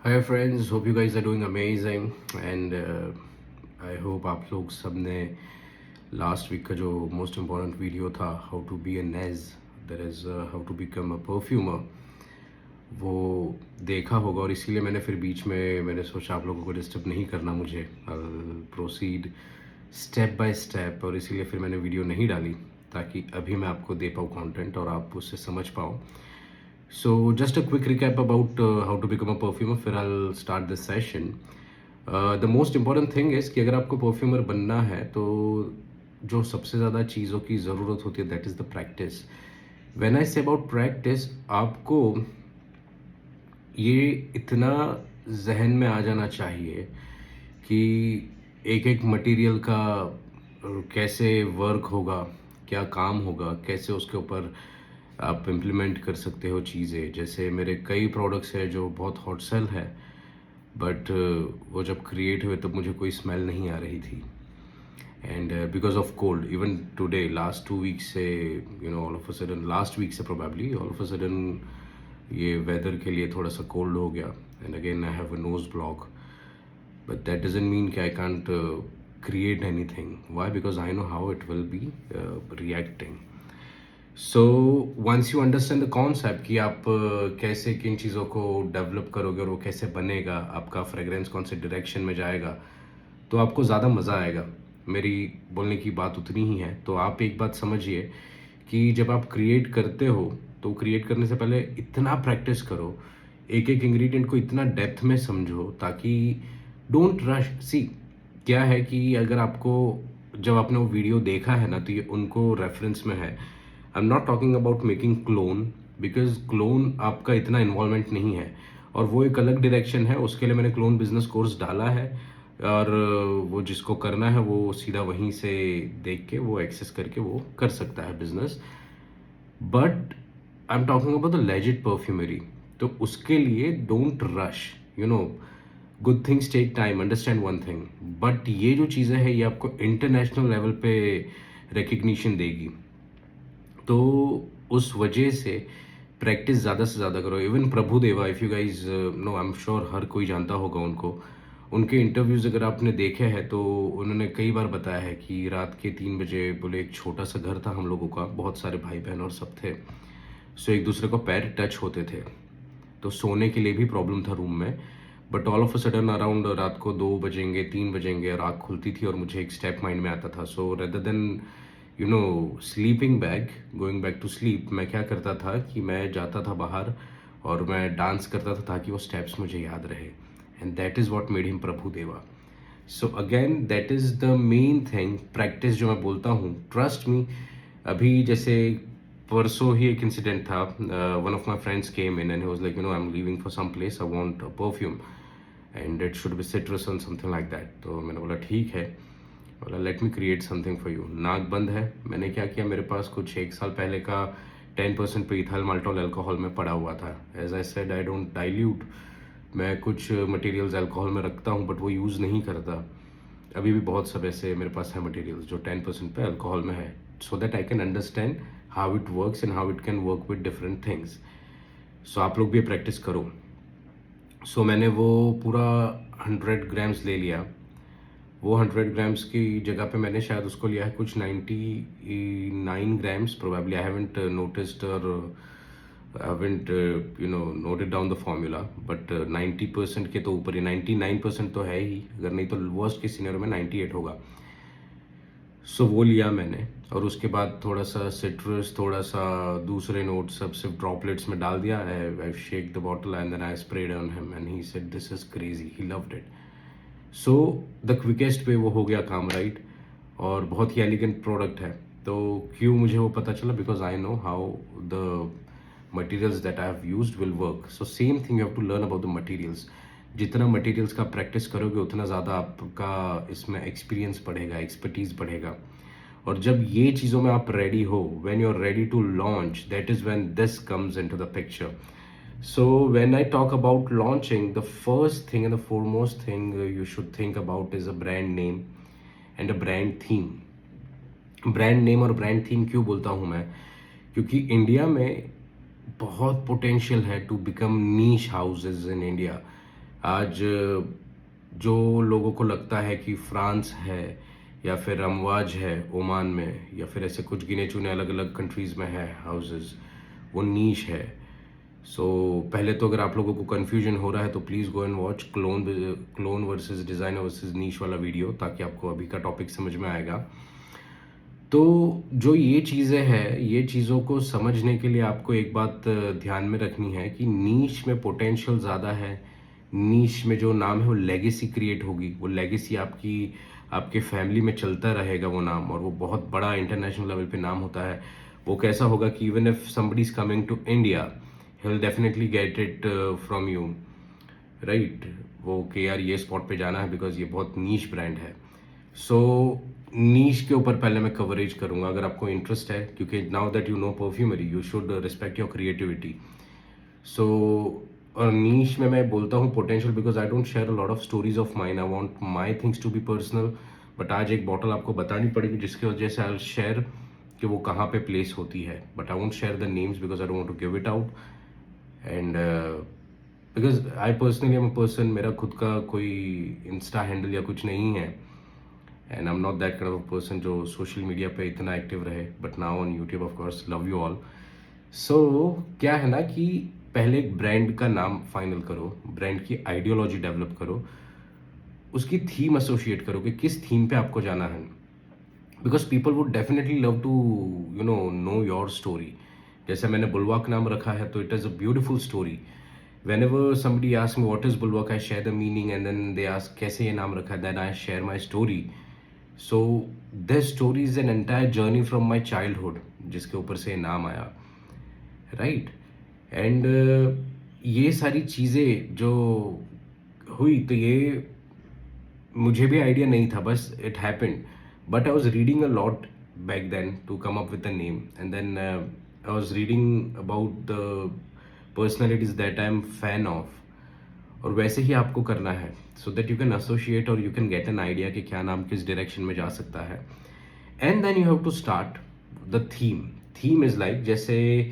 Hi friends, hope you guys are doing amazing and I hope आप लोग सब ने लास्ट वीक का जो मोस्ट इम्पॉर्टेंट वीडियो था how to be a nose that is how to become a perfumer वो देखा होगा। और इसीलिए मैंने फिर बीच में मैंने सोचा आप लोगों को डिस्टर्ब नहीं करना, मुझे प्रोसीड स्टेप बाय स्टेप, और इसीलिए फिर मैंने वीडियो नहीं डाली ताकि अभी मैं आपको दे पाऊँ कंटेंट और आप उससे समझ पाओ। So just a quick recap about how to become a perfumer, फिर I'll start this session. The most important thing is कि अगर आपको परफ्यूमर बनना है तो जो सबसे ज़्यादा चीज़ों की ज़रूरत होती है that is the practice. When I say about practice, आपको ये इतना जहन में आ जाना चाहिए कि एक एक मटेरियल का कैसे वर्क होगा, क्या काम होगा, कैसे उसके ऊपर आप इम्प्लीमेंट कर सकते हो चीज़ें। जैसे मेरे कई प्रोडक्ट्स हैं जो बहुत हॉट सेल है, बट वो जब क्रिएट हुए तब मुझे कोई स्मेल नहीं आ रही थी। And because of cold, even today last 2 week से all of a sudden, last week से probably all of a sudden ये वेदर के लिए थोड़ा सा कोल्ड हो गया and again I have a nose block. But that doesn't mean कि I can't create anything. Why? Because I know how it will be reacting. So once you understand the concept कि आप कैसे किन चीज़ों को develop करोगे और वो कैसे बनेगा, आपका फ्रेगरेंस कौन से डायरेक्शन में जाएगा, तो आपको ज़्यादा मज़ा आएगा। मेरी बोलने की बात उतनी ही है। तो आप एक बात समझिए कि जब आप क्रिएट करते हो तो क्रिएट करने से पहले इतना प्रैक्टिस करो, एक एक इंग्रेडिएंट को इतना डेप्थ में समझो ताकि डोंट रश। सी क्या है कि अगर आपको जब आपने वो वीडियो देखा है ना तो ये उनको रेफरेंस में है। आई am not talking about making clone, because clone आपका इतना इन्वॉल्वमेंट नहीं है और वो एक अलग डायरेक्शन है। उसके लिए मैंने क्लोन बिजनेस कोर्स डाला है और वो जिसको करना है वो सीधा वहीं से देख के वो एक्सेस करके वो कर सकता है business. But I am talking about the legit perfumery. तो उसके लिए don't rush, good things take time, understand one thing. But ये जो चीज़ें हैं ये आपको इंटरनेशनल लेवल पे रिकग्निशन देगी। तो उस वजह से प्रैक्टिस ज़्यादा से ज़्यादा करो। Even Prabhu Deva, if you guys know, I am sure हर कोई जानता होगा उनको। उनके इंटरव्यूज़ अगर आपने देखे हैं तो उन्होंने कई बार बताया है कि रात के 3 बजे बोले एक छोटा सा घर था हम लोगों का, बहुत सारे भाई बहन और सब थे। सो एक दूसरे को पैर टच होते थे तो सोने के लिए भी प्रॉब्लम था रूम में। But all of a sudden around रात को 2 बजेंगे 3 बजेंगे और आँख खुलती थी और मुझे एक स्टेप माइंड में आता था। So rather than sleeping bag, going back to sleep, मैं क्या करता था कि मैं जाता था बाहर और मैं डांस करता था ताकि वो स्टेप्स मुझे याद रहे। And that is what made him Prabhu Deva. So again that is the main thing, practice जो मैं बोलता हूँ, ट्रस्ट मी। अभी जैसे परसों ही एक इंसिडेंट था, one of my friends came in and he was like I am leaving for some place, I want a perfume and it should be citrus and something like that. तो मैंने बोला ठीक है, बोला let me create something for you. नाक बंद है। मैंने क्या किया, मेरे पास कुछ 1 साल पहले का 10% पे इथाइल माल्टोल अल्कोहल में पड़ा हुआ था। As I said I don't dilute, मैं कुछ मटेरियल्स अल्कोहल में रखता हूँ बट वो यूज़ नहीं करता। अभी भी बहुत सब ऐसे मेरे पास है मटेरियल्स जो 10% पे अल्कोहल में है, so that I can understand how it works and how it can work with different things. So आप लोग भी प्रैक्टिस करो। सो मैंने वो पूरा 100 ग्राम्स ले लिया। वो 100 ग्राम्स की जगह पे मैंने शायद उसको लिया है कुछ 99 grams probably. I haven't noticed और haven't noted down the formula, but 90% के तो ऊपर ही, 99% तो है ही, अगर नहीं तो वर्स्ट के सिनेरियो में 98 होगा। सो वो लिया मैंने और उसके बाद थोड़ा सा सिट्रस, थोड़ा सा दूसरे नोट सब सिर्फ ड्रॉपलेट्स में डाल दिया। I shake the bottle and then I spread on him and he said this is crazy, he loved it. So the quickest way वो हो गया काम, राइट। और बहुत ही एलिगेंट प्रोडक्ट है। तो क्यों मुझे वो पता चला, because I know how the materials that I have used will work. So same thing, you have to learn about the materials. जितना मटेरियल्स का प्रैक्टिस करोगे उतना ज़्यादा आपका इसमें एक्सपीरियंस बढ़ेगा, एक्सपर्टीज़ बढ़ेगा। और जब ये चीज़ों में आप रेडी हो, when you are ready to launch, that is when this comes into the picture. So when I talk about launching, the first thing and the foremost thing you should think about is a brand name and a brand theme. Brand name और brand theme क्यों बोलता हूँ मैं, क्योंकि India में बहुत potential है to become niche houses in India. आज जो लोगों को लगता है कि फ्रांस है या फिर अमवाज है ओमान में या फिर ऐसे कुछ गिने चुने अलग अलग कंट्रीज़ में है हाउसेस, वो नीश है। सो पहले तो अगर आप लोगों को कन्फ्यूजन हो रहा है तो please go and watch clone versus designer versus niche वाला वीडियो, ताकि आपको अभी का टॉपिक समझ में आएगा। तो जो ये चीज़ें हैं, ये चीज़ों को समझने के लिए आपको एक बात ध्यान में रखनी है कि नीश में पोटेंशियल ज़्यादा है। नीश में जो नाम है वो लेगेसी क्रिएट होगी, वो लेगेसी आपकी आपके फैमिली में चलता रहेगा वो नाम, और वो बहुत बड़ा इंटरनेशनल लेवल पे नाम होता है। वो कैसा होगा कि even if somebody is coming to India, he will definitely get it from you, right? वो कि यार ये स्पॉट पे जाना है बिकॉज़ ये बहुत नीश ब्रांड है। सो नीश के ऊपर पहले मैं कवरेज करूँगा अगर आपको इंटरेस्ट है, क्योंकि now that you know perfumery you should respect your creativity. So और नीश में मैं बोलता हूँ potential because I don't share a lot of stories of mine, I want my things to be personal. But आज एक bottle आपको बतानी पड़ेगी जिसकी वजह से आई शेयर कि वो कहाँ पे प्लेस होती है, but I won't share the names because I don't want to give it out. And because I personally am a person, मेरा खुद का कोई इंस्टा हैंडल या कुछ नहीं है, and I am not that kind of person जो social media पे इतना एक्टिव रहे, but now on YouTube of course, love you all. So क्या है ना कि पहले एक ब्रांड का नाम फाइनल करो, ब्रांड की आइडियोलॉजी डेवलप करो, उसकी थीम एसोसिएट करो कि किस थीम पे आपको जाना है, because people would definitely love to know your story. जैसे मैंने बुलवाक नाम रखा है तो it is a beautiful story. whenever somebody asks me what is bulwark, I share the meaning, and then they ask कैसे ये नाम रखा है, then I share my story. So this story is an entire journey from my childhood जिसके ऊपर से ये नाम आया, राइट? एंड ये सारी चीज़ें जो हुई तो ये मुझे भी आइडिया नहीं था, बस it happened. But I was reading a lot back then to come up with the name, and then I was reading about the personalities that I am fan of, और वैसे ही आपको करना है so that you can associate और you can get an idea कि क्या नाम किस डायरेक्शन में जा सकता है। And then you have to start the theme. Theme is like, जैसे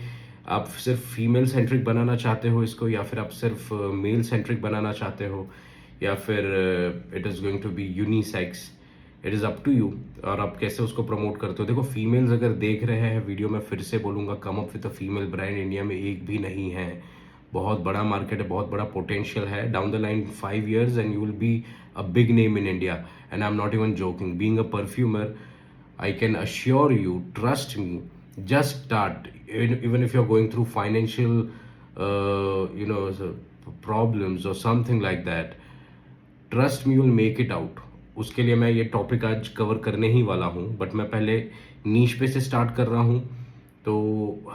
आप सिर्फ फीमेल सेंट्रिक बनाना चाहते हो इसको, या फिर आप सिर्फ मेल सेंट्रिक बनाना चाहते हो, या फिर it is going to be unisex, it is up to you. और आप कैसे उसको प्रमोट करते हो। देखो, फीमेल्स अगर देख रहे हैं वीडियो में, फिर से बोलूँगा, कम up with a female brand India में एक भी नहीं है। बहुत बड़ा मार्केट है, बहुत बड़ा पोटेंशियल है। Down the line 5 years and you will be a big name in India, and I am not even joking. Being a perfumer, I can assure you, trust me, just start. Even if you're going through financial, problems or something like that, trust me, you'll make it out. उसके लिए मैं ये topic आज cover करने ही वाला हूँ, but मैं पहले नीश पे से स्टार्ट कर रहा हूँ। तो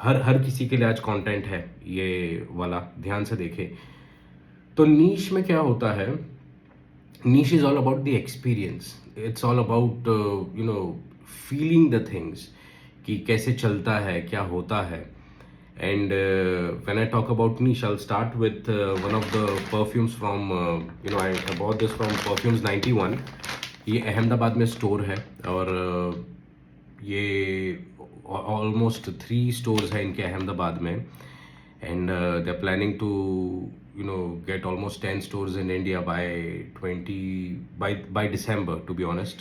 हर हर किसी के लिए आज कंटेंट है ये वाला, ध्यान से देखे। तो नीश में क्या होता है, niche is all about the experience. It's all about feeling the things कि कैसे चलता है, क्या होता है। And when I talk about niche, I'll start with one of the perfumes from I bought this from Perfumes 91. ये अहमदाबाद में store है, और ये ऑलमोस्ट 3 स्टोर्स हैं इनके अहमदाबाद में, and they're planning to get almost 10 stores in India by December, to be honest.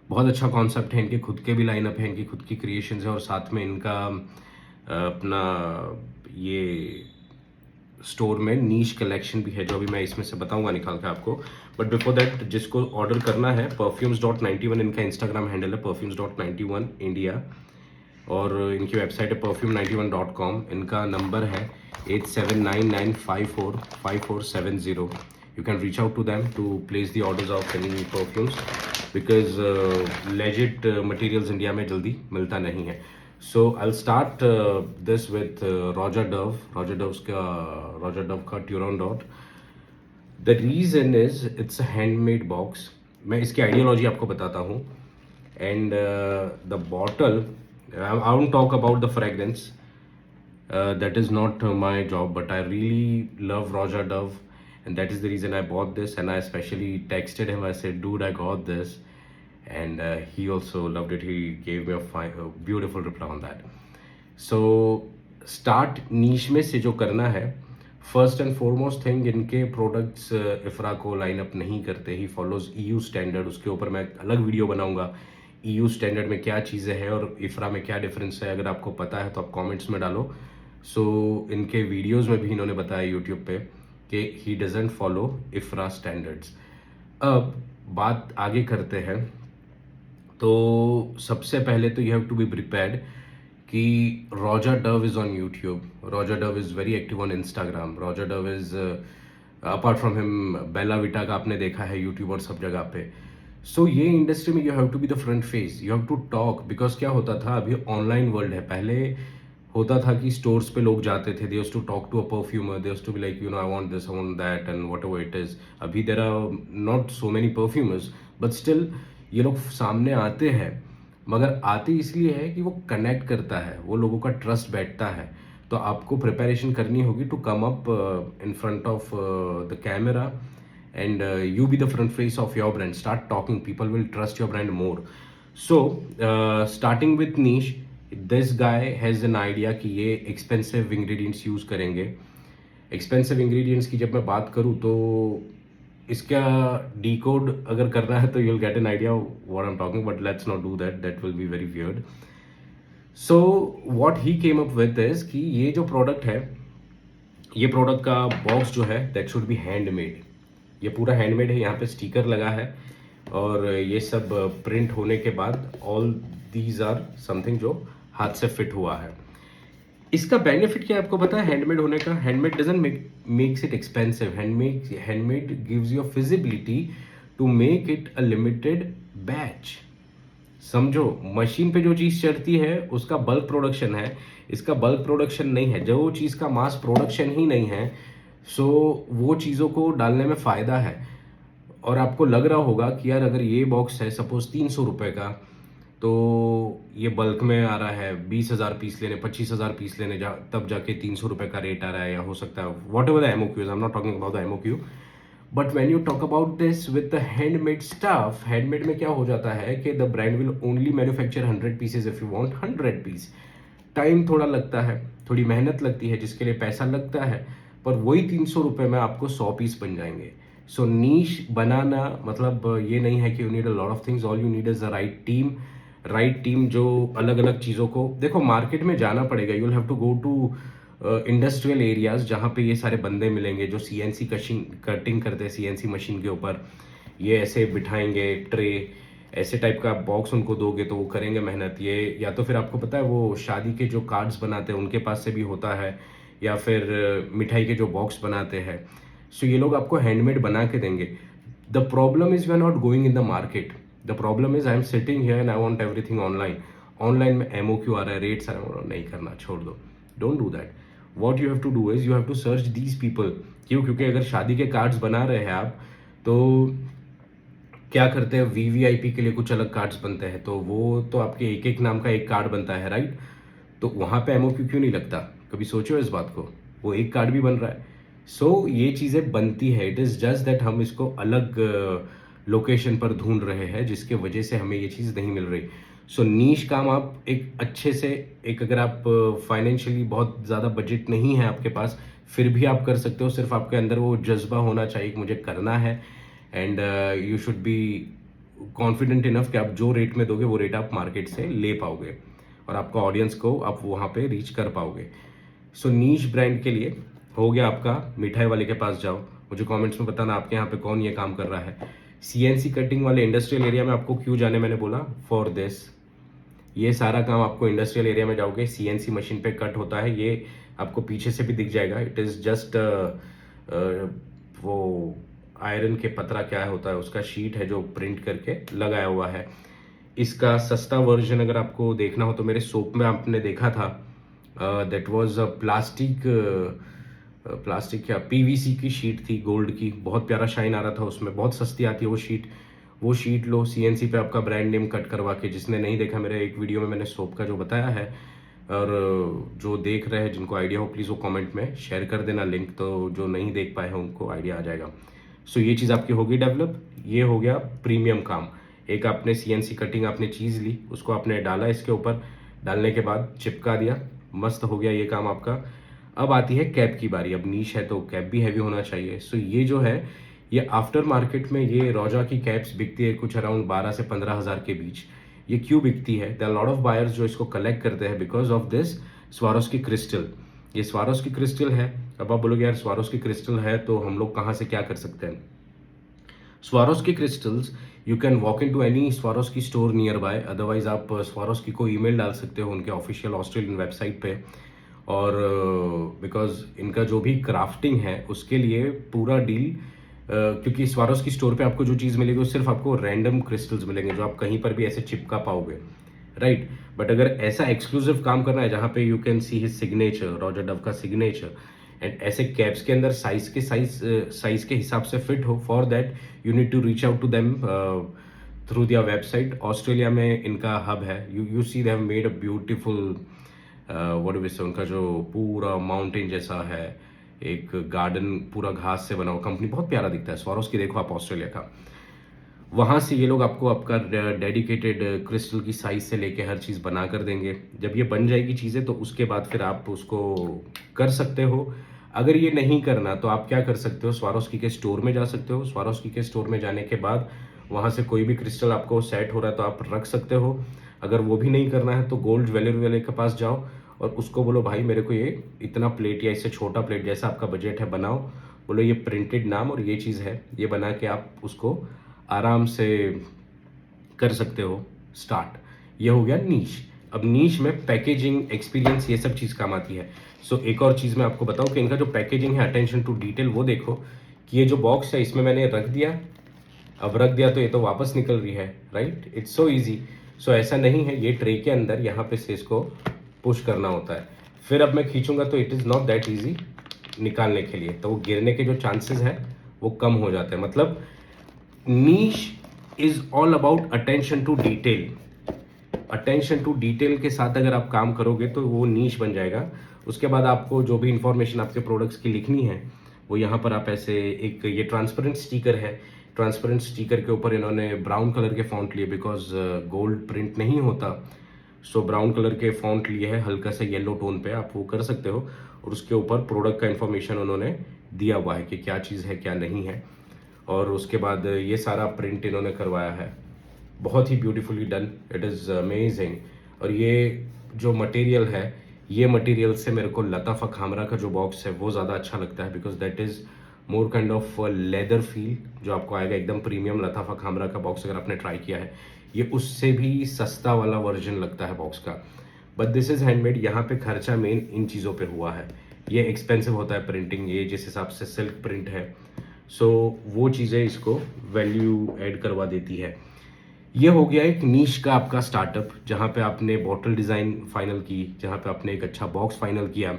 बहुत अच्छा कॉन्सेप्ट है, इनके खुद के भी लाइनअप है, इनकी खुद की क्रिएशंस है, और साथ में इनका अपना ये स्टोर में नीश कलेक्शन भी है, जो अभी मैं इसमें से बताऊंगा निकाल के आपको। बट बिफोर दैट, जिसको ऑर्डर करना है, perfumes.91 इनका इंस्टाग्राम हैंडल है, perfumes.91 इंडिया, और इनकी वेबसाइट है perfume91.com। इनका नंबर है 8799545470। You can reach out to them to place the orders of any perfumes because legit materials India में जल्दी मिलता नहीं है। So I'll start this with Roger Dove का Turon Dot. The reason is it's a handmade box. मैं इसकी ideology आपको बताता हूँ। And the bottle, I won't talk about the fragrance. That is not my job, but I really love Roger Dove, and that is the reason I bought this. And I especially texted him. I said, "Dude, I got this," and he also loved it. He gave me a beautiful reply on that. So start niche में से जो करना है, first and foremost thing, इनके products इफ्रा को line up नहीं करते। He follows EU standard, उसके ऊपर मैं अलग वीडियो बनाऊंगा। ईयू स्टैंडर्ड में क्या चीज़ें हैं और इफ्रा में क्या डिफरेंस है, अगर आपको पता है तो आप कमेंट्स में डालो। सो इनके वीडियोस में भी इन्होंने बताया यूट्यूब पे कि he doesn't follow IFRA standards. अब बात आगे करते हैं। तो सबसे पहले तो you have to be prepared कि Roger Dove is on YouTube, Roger Dove is very active on Instagram, Roger Dove is apart from him Bella Vita का आपने देखा है यूट्यूब और सब जगह पे। सो ये इंडस्ट्री में you have to be the front face, you have to talk, because क्या होता था, अभी ऑनलाइन वर्ल्ड है। पहले होता था कि स्टोर्स पे लोग जाते थे, they used to talk to a perfumer, they used to be like you know I want this, I want that and whatever it is. अभी there are not so many perfumers, but still ये लोग सामने आते हैं, मगर आते इसलिए है कि वो कनेक्ट करता है, वो लोगों का ट्रस्ट बैठता है। तो आपको प्रिपरेशन करनी होगी to come up in front of the camera and you be the front face of your brand. Start talking, people will trust your brand more. So starting with niche, this guy has an idea कि ये expensive ingredients use करेंगे। expensive ingredients की जब मैं बात करूँ तो इसका decode अगर करना है तो you'll get an idea what I'm talking, but let's not do that, that will be very weird. So what he came up with is कि ये जो product है, ये प्रोडक्ट का बॉक्स जो है दैट शुड बी हैंडमेड। ये पूरा हैंडमेड है, यहाँ पे स्टिकर लगा है और ये सब प्रिंट होने के बाद ऑल दीज आर समथिंग जो हाथ से फिट हुआ है। इसका बेनिफिट क्या है आपको पता है हैंडमेड होने का? Handmade doesn't makes it expensive, handmade gives you feasibility to make it a limited batch. समझो, मशीन पे जो चीज़ चढ़ती है उसका बल्क प्रोडक्शन है, इसका बल्क प्रोडक्शन नहीं है। जो चीज़ का मास प्रोडक्शन ही नहीं है, सो वो चीज़ों को डालने में फ़ायदा है। और आपको लग रहा होगा कि यार अगर ये बॉक्स है सपोज 300 रुपये का, तो ये बल्क में आ रहा है, 20,000 पीस लेने, 25,000 पीस लेने तब जाके 300 रुपये का रेट आ रहा है, या हो सकता है whatever the MOQs, I am not talking about the MOQ. But when you talk about this with the handmade stuff, handmade में क्या हो जाता है कि the brand will only manufacture 100 pieces if you want 100 piece. Time थोड़ा लगता है, थोड़ी मेहनत लगती है, जिसके लिए पैसा लगता है, पर वही 300 रुपये में आपको 100 पीस बन जाएंगे। सो नीश बनाना मतलब ये नहीं है कि you need a lot of things, all you need is the right team जो अलग अलग चीज़ों को देखो। मार्केट में जाना पड़ेगा, you will have to go to industrial areas जहाँ पे ये सारे बंदे मिलेंगे जो सीएनसी कटिंग करते हैं, सीएनसी मशीन के ऊपर ये ऐसे बिठाएंगे ट्रे, ऐसे टाइप का बॉक्स उनको दोगे तो वो करेंगे मेहनत। ये या तो फिर आपको पता है वो शादी के जो कार्ड्स बनाते हैं उनके पास से भी होता है, या फिर मिठाई के जो बॉक्स बनाते हैं। सो ये लोग आपको हैंडमेड बना के देंगे। The problem is we are not going in the market, the problem is I am sitting here and I want everything online. Online में एमओक्यू आ रहा है, रेट्स आ रहे हैं, नहीं करना, छोड़ दो, don't do that. What you have to do is you have to search these people. क्यों? क्योंकि अगर शादी के कार्ड्स बना रहे हैं आप, तो क्या करते हैं, वीवीआईपी के लिए कुछ अलग कार्ड्स बनते हैं, तो वो तो आपके एक एक नाम का एक कार्ड बनता है, राइट? तो वहाँ पे एमओक्यू क्यों नहीं लगता? कभी सोचो इस बात को, वो एक कार्ड भी बन रहा है। सो ये चीज़ें बनती है, इट इज़ जस्ट दैट हम इसको अलग लोकेशन पर ढूंढ रहे हैं, जिसके वजह से हमें ये चीज़ नहीं मिल रही। सो नीश काम आप एक अच्छे से, एक अगर आप फाइनेंशियली बहुत ज़्यादा बजट नहीं है आपके पास, फिर भी आप कर सकते हो। सिर्फ आपके अंदर वो जज्बा होना चाहिए कि मुझे करना है, and you should be confident enough कि आप जो रेट में दोगे वो रेट आप मार्केट से ले पाओगे और आपका ऑडियंस को आप वहाँ पे रीच कर पाओगे। सो नीश ब्रांड के लिए हो गया आपका, मिठाई वाले के पास जाओ, मुझे कमेंट्स में बताना आपके यहाँ पे कौन ये काम कर रहा है। सीएनसी कटिंग वाले इंडस्ट्रियल एरिया में आपको क्यों जाने, मैंने बोला फॉर दिस। ये सारा काम आपको इंडस्ट्रियल एरिया में जाओगे, सीएनसी मशीन पे कट होता है, ये आपको पीछे से भी दिख जाएगा। इट इज़ जस्ट वो आयरन के पतरा क्या होता है उसका शीट है जो प्रिंट करके लगाया हुआ है। इसका सस्ता वर्जन अगर आपको देखना हो तो मेरे सोप में आपने देखा था, दैट वाज अ प्लास्टिक क्या पीवीसी की शीट थी, गोल्ड की, बहुत प्यारा शाइन आ रहा था उसमें, बहुत सस्ती आती है वो शीट लो, सीएनसी पे आपका ब्रांड नेम कट करवा के। जिसने नहीं देखा मेरे एक वीडियो में मैंने सोप का जो बताया है, और जो देख रहे हैं जिनको आइडिया हो प्लीज़ वो कमेंट में शेयर कर देना लिंक, तो जो नहीं देख पाए हैं उनको आइडिया आ जाएगा। सो ये चीज़ आपकी होगी डेवलप। ये हो गया प्रीमियम काम। एक आपने सीएनसी कटिंग आपने चीज़ ली, उसको आपने डाला इसके ऊपर, डालने के बाद चिपका दिया, मस्त हो गया ये काम आपका। अब आती है कैप की बारी। अब नीश है तो कैप भी हैवी होना चाहिए। सो ये जो है, ये आफ्टर मार्केट में ये रोजा की कैप्स बिकती है कुछ अराउंड 12 से 15 हज़ार के बीच। ये क्यों बिकती है? There are lot of buyers जो इसको कलेक्ट करते हैं because of this Swarovski crystal. ये स्वारोस्की क्रिस्टल है। अब आप बोलोगे यार स्वारोस्की क्रिस्टल है तो हम लोग कहाँ से क्या कर सकते हैं? Swarovski crystals, you can walk into any Swarovski store nearby, otherwise आप Swarovski को ईमेल डाल सकते हो उनके ऑफिशियल ऑस्ट्रेलियन वेबसाइट पे। और बिकॉज इनका जो भी क्राफ्टिंग है उसके लिए पूरा डील, क्योंकि Swarovski स्टोर पे आपको जो चीज़ मिलेगी वो सिर्फ आपको रैंडम क्रिस्टल्स मिलेंगे जो आप कहीं पर भी ऐसे चिपका पाओगे, राइट। बट अगर ऐसा एक्सक्लूसिव काम करना है जहाँ पे you can see his signature, Roger Dove का सिग्नेचर, एंड ऐसे कैप्स के अंदर साइज के हिसाब से फिट हो, for that you need to reach out to them through their website. Australia में इनका हब है। You see they have made a beautiful what do we say, उनका जो पूरा माउंटेन जैसा है, एक गार्डन पूरा घास से बना हुआ, कंपनी बहुत प्यारा दिखता है। स्वारोस्की देखो आप ऑस्ट्रेलिया का, वहाँ से ये लोग आपको आपका डेडिकेटेड क्रिस्टल की साइज से लेके हर चीज़ बना कर देंगे। जब ये बन जाएगी चीज़ें तो उसके बाद फिर आप उसको कर सकते हो। अगर ये नहीं करना तो आप क्या कर सकते हो, स्वारोस्की के स्टोर में जा सकते हो। स्वारोस्की के स्टोर में जाने के बाद वहाँ से कोई भी क्रिस्टल आपको सेट हो रहा है तो आप रख सकते हो। अगर वो भी नहीं करना है तो गोल्ड ज्वेलरी वाले के पास जाओ और उसको बोलो भाई मेरे को ये इतना प्लेट या इससे छोटा प्लेट जैसा आपका बजट है बनाओ। बोलो ये प्रिंटेड नाम और ये चीज़ है, ये बना के आप उसको आराम से कर सकते हो स्टार्ट। ये हो गया नीश। अब नीश में पैकेजिंग, एक्सपीरियंस, ये सब चीज़ काम आती है। सो एक और चीज़ मैं आपको बताऊं कि इनका जो पैकेजिंग है, अटेंशन टू डिटेल, वो देखो कि ये जो बॉक्स है इसमें मैंने रख दिया, अब रख दिया तो ये तो वापस निकल रही है, right. It's so easy. So ऐसा नहीं है, ये ट्रे के अंदर यहाँ पे से इसको पुश करना होता है। फिर अब मैं खींचूंगा तो it is not that easy निकालने के लिए, तो वो गिरने के जो चांसेस है वो कम हो जाते हैं। मतलब niche is all about attention to detail. Attention to detail के साथ अगर आप काम करोगे तो वो नीश बन जाएगा। उसके बाद आपको जो भी इंफॉर्मेशन आपके प्रोडक्ट्स की लिखनी है वो यहाँ पर आप ऐसे, एक ये ट्रांसपेरेंट स्टिकर है, ट्रांसपेरेंट स्टिकर के ऊपर इन्होंने ब्राउन कलर के फॉन्ट लिए बिकॉज गोल्ड प्रिंट नहीं होता। सो ब्राउन कलर के फॉन्ट लिए है, हल्का सा येलो टोन पे आप वो कर सकते हो। और उसके ऊपर प्रोडक्ट का इंफॉर्मेशन उन्होंने दिया हुआ है कि क्या चीज़ है क्या नहीं है। और उसके बाद ये सारा प्रिंट इन्होंने करवाया है, बहुत ही beautifully done, it is amazing. और ये जो मटेरियल है, ये मटेरियल से मेरे को लताफ़ा खामरा का जो बॉक्स है वो ज़्यादा अच्छा लगता है because that is more kind of leather feel जो आपको आएगा, एकदम प्रीमियम लताफ़ा खामरा का बॉक्स अगर आपने ट्राई किया है, ये उससे भी सस्ता वाला वर्जन लगता है बॉक्स का। But this is handmade. यहाँ पे खर्चा मेन इन चीज़ों पे हुआ है। ये एक्सपेंसिव होता है प्रिंटिंग, ये जिस हिसाब से सिल्क प्रिंट है, सो वो चीज़ें इसको वैल्यू ऐड करवा देती है। ये हो गया एक नीश का आपका स्टार्टअप, जहाँ पे आपने बॉटल डिज़ाइन फाइनल की, जहाँ पे आपने एक अच्छा बॉक्स फाइनल किया,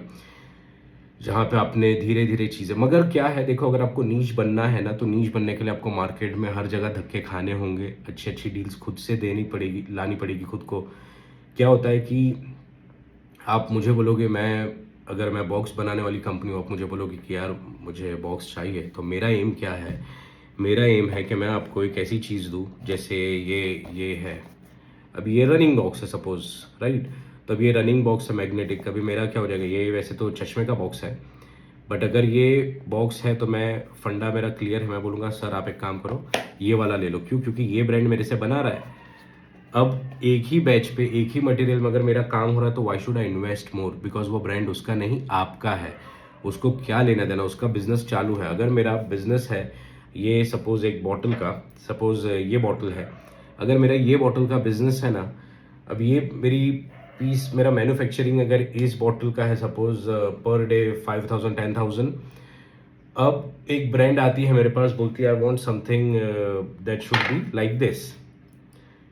जहाँ पे आपने धीरे धीरे चीज़ें, मगर क्या है देखो, अगर आपको नीश बनना है ना तो नीश बनने के लिए आपको मार्केट में हर जगह धक्के खाने होंगे, अच्छी अच्छी डील्स खुद से देनी पड़ेगी, लानी पड़ेगी खुद को। क्या होता है कि आप मुझे बोलोगे, अगर मैं बॉक्स बनाने वाली कंपनी हूँ, आप मुझे बोलोगे कि यार मुझे बॉक्स चाहिए, तो मेरा एम क्या है? मेरा एम है कि मैं आपको एक ऐसी चीज़ दूँ, जैसे ये है, अब ये रनिंग बॉक्स है सपोज, राइट। तो अब ये रनिंग बॉक्स है मैग्नेटिक, अभी मेरा क्या हो जाएगा, ये वैसे तो चश्मे का बॉक्स है, बट अगर ये बॉक्स है तो मैं, फंडा मेरा क्लियर है, मैं बोलूँगा सर आप एक काम करो ये वाला ले लो। क्यों? क्योंकि ये ब्रांड मेरे से बना रहा है। अब एक ही बैच पे एक ही मटेरियल में अगर मेरा काम हो रहा है तो why should I invest more, because वो ब्रांड उसका नहीं आपका है, उसको क्या लेना देना, उसका बिजनेस चालू है। अगर मेरा बिजनेस है ये सपोज एक बॉटल का, सपोज ये बॉटल है, अगर मेरा ये बॉटल का बिजनेस है ना, अब ये मेरी पीस, मेरा मैन्युफैक्चरिंग अगर इस बॉटल का है सपोज पर डे 5000 10,000, अब एक ब्रांड आती है मेरे पास, बोलती है I want something that should be like this,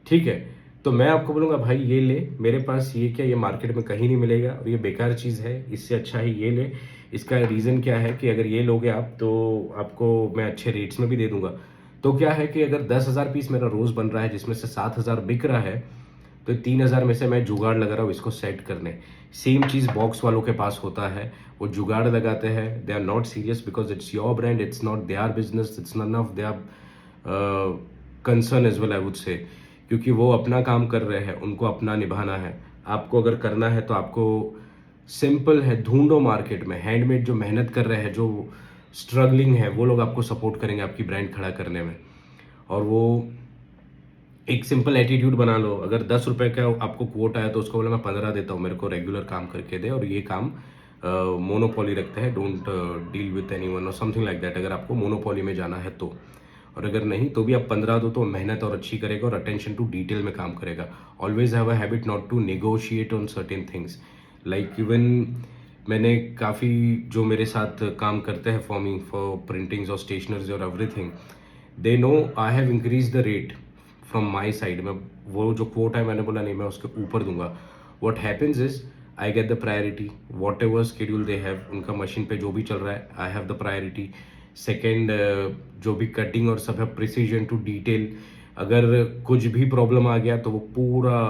ठीक है। तो मैं आपको बोलूँगा भाई ये ले, मेरे पास ये क्या, ये मार्केट में कहीं नहीं मिलेगा और ये बेकार चीज़ है, इससे अच्छा है ये ले। इसका रीज़न क्या है कि अगर ये लोगे आप तो आपको मैं अच्छे रेट्स में भी दे दूंगा। तो क्या है कि अगर 10,000 पीस मेरा रोज़ बन रहा है जिसमें से 7,000 बिक रहा है, तो 3,000 में से मैं जुगाड़ लगा रहा हूँ इसको सेट करने। सेम चीज़ बॉक्स वालों के पास होता है, वो जुगाड़ लगाते हैं, they are not serious because it's your brand, it's not their business, it's none of their concern as well I would say, क्योंकि वो अपना काम कर रहे हैं, उनको अपना निभाना है। आपको अगर करना है तो आपको सिंपल है, ढूँढो मार्केट में, हैंडमेड जो मेहनत कर रहे हैं, जो स्ट्रगलिंग है, वो लोग आपको सपोर्ट करेंगे आपकी ब्रांड खड़ा करने में। और वो एक सिंपल एटीट्यूड बना लो, अगर ₹10 का आपको क्वोट आया तो उसको बोलो मैं 15 देता हूँ, मेरे को रेगुलर काम करके दे और ये काम मोनोपोली रखते हैं, डोंट डील विथ एनीवन और समथिंग लाइक दैट, अगर आपको मोनोपोली में जाना है तो। और अगर नहीं तो भी आप 15 दो तो मेहनत और अच्छी करेगा और अटेंशन टू डिटेल में काम करेगा। Always have a habit not to negotiate on certain things, like even मैंने काफ़ी जो मेरे साथ काम करते हैं फॉर मी फॉर प्रिंटिंग्स और स्टेशनरीज और everything, they know I have increase the rate from my side. मैं वो जो कोट है मैंने बोला नहीं मैं उसके ऊपर दूंगा। What happens is I get the priority, what ever schedule they have, उनका मशीन पे जो भी चल रहा है I have the priority. Second, जो भी कटिंग और सब है प्रिसीजन टू डिटेल, अगर कुछ भी प्रॉब्लम आ गया तो वो पूरा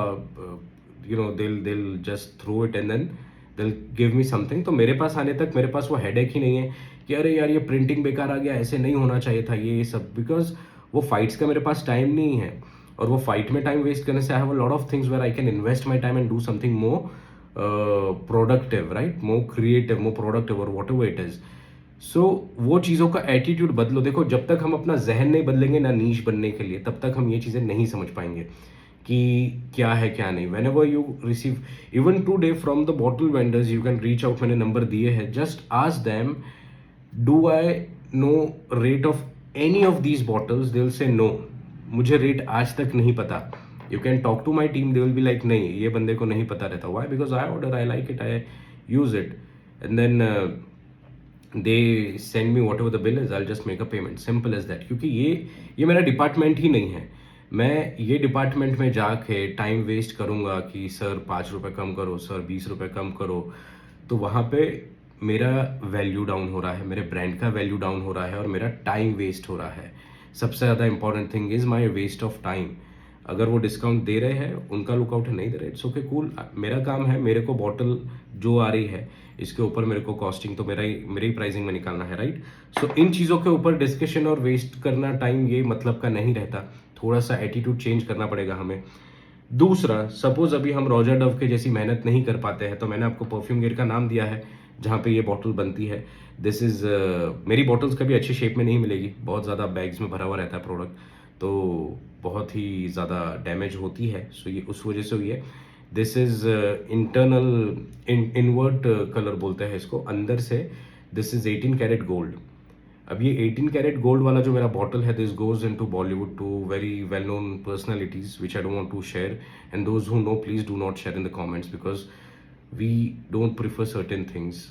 दिल just throw it and then they'll give me something. तो मेरे पास आने तक मेरे पास वो हेडेक ही नहीं है कि अरे यार ये प्रिंटिंग बेकार आ गया, ऐसे नहीं होना चाहिए था ये सब, बिकॉज वो फाइट्स का मेरे पास टाइम नहीं है। और वो फाइट में टाइम वेस्ट करने से I have a lot of things where I can invest my time and do something more productive, right, more creative, more productive और whatever it is. So वो चीज़ों का एटीट्यूड बदलो। देखो जब तक हम अपना जहन नहीं बदलेंगे ना नीश बनने के लिए, तब तक हम ये चीज़ें नहीं समझ पाएंगे कि क्या है क्या नहीं। Whenever you receive even today from the bottle vendors you can reach out, मैंने नंबर दिए हैं, just ask them do I know rate of any of these bottles, they will say no, मुझे rate आज तक नहीं पता। You can talk to my team, they will be like नहीं ये बंदे को नहीं पता रहता। Why? Because I order, I like it, I use it and then they send me whatever the bill is, I just make a payment, simple as that. क्योंकि ये मेरा डिपार्टमेंट ही नहीं है। मैं ये डिपार्टमेंट में जाके टाइम वेस्ट करूंगा कि सर ₹5 कम करो, सर ₹20 कम करो, तो वहाँ पे मेरा वैल्यू डाउन हो रहा है, मेरे ब्रांड का वैल्यू डाउन हो रहा है और मेरा टाइम वेस्ट हो रहा है। सबसे ज़्यादा important thing is my waste of time. अगर वो डिस्काउंट दे रहे हैं, उनका लुकआउट है, नहीं दे रहे, इट्स ओके, कूल। मेरा काम है, मेरे को बॉटल जो आ रही है इसके ऊपर मेरे को कॉस्टिंग तो मेरे ही प्राइसिंग में निकालना है, राइट। सो इन चीज़ों के ऊपर डिस्कशन और वेस्ट करना टाइम ये मतलब का नहीं रहता। थोड़ा सा एटीट्यूड चेंज करना पड़ेगा हमें। दूसरा, सपोज अभी हम रॉजर डव के जैसी मेहनत नहीं कर पाते हैं, तो मैंने आपको परफ्यूम गेयर का नाम दिया है जहाँ पे ये बॉटल बनती है। दिस इज़ मेरी बॉटल्स कभी अच्छी शेप में नहीं मिलेगी, बहुत ज़्यादा बैग्स में भरा हुआ रहता है प्रोडक्ट, तो बहुत ही ज़्यादा डैमेज होती है। सो ये उस वजह से हुई है। This is internal invert colour बोलते हैं इसको, अंदर से। This is 18 carat gold. अब ये 18 कैरेट गोल्ड वाला जो मेरा बॉटल है, this goes into Bollywood to very well known personalities which I don't want to share, and those who know please do not share in the comments because we don't prefer certain things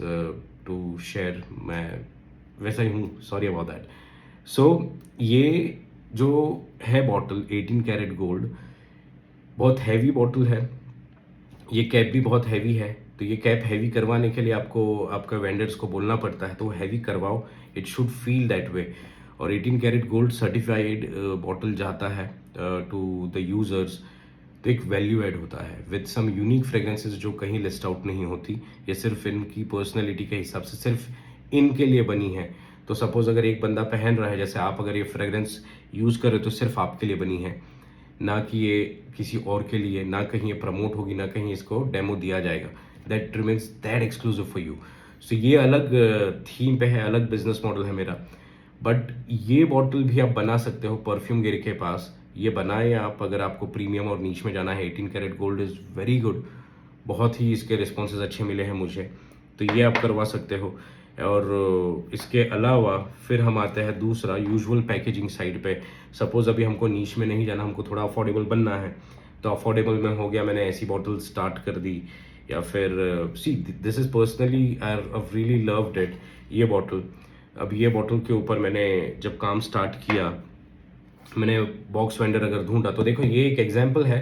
to share. मैं वैसा ही हूँ, sorry about that. सो ये जो है bottle 18 carat gold, बहुत heavy bottle है। ये cap भी बहुत हैवी है, तो ये कैप हैवी करवाने के लिए आपको आपका वेंडर्स को बोलना पड़ता है, तो वो हैवी करवाओ, it should feel that way. और 18 कैरेट गोल्ड सर्टिफाइड बॉटल जाता है टू द यूजर्स, तो एक वैल्यू ऐड होता है विद सम यूनिक फ्रेग्रेंसेस जो कहीं लिस्ट आउट नहीं होती। ये सिर्फ इनकी पर्सनैलिटी के हिसाब से सिर्फ इनके लिए बनी है। तो सपोज अगर एक बंदा पहन रहा है, जैसे आप अगर ये फ्रेग्रेंस यूज़ कर रहे हो तो सिर्फ आपके लिए बनी है, ना कि ये किसी और के लिए, ना कहीं ये प्रमोट होगी, ना कहीं इसको डेमो दिया जाएगा। That remains that exclusive for you. So ये अलग थीम पे है, अलग बिजनेस मॉडल है मेरा। बट ये बॉटल भी आप बना सकते हो परफ्यूम गिर के पास, ये बनाए आप अगर आपको प्रीमियम और नीच में जाना है। 18 carat gold is very good, बहुत ही इसके रिस्पॉन्सेज अच्छे मिले हैं मुझे, तो ये आप करवा सकते हो। और इसके अलावा फिर हम आते हैं दूसरा यूजुअल पैकेजिंग साइड पे। सपोज़ अभी हमको नीच में नहीं जाना, हमको थोड़ा अफोर्डेबल बनना है, तो अफोर्डेबल में हो गया, मैंने ऐसी बॉटल स्टार्ट कर दी। या फिर see this is personally I really loved it, ये बॉटल। अब ये बॉटल के ऊपर मैंने जब काम स्टार्ट किया, मैंने बॉक्स वेंडर अगर ढूंढा, तो देखो ये एक एग्जांपल है।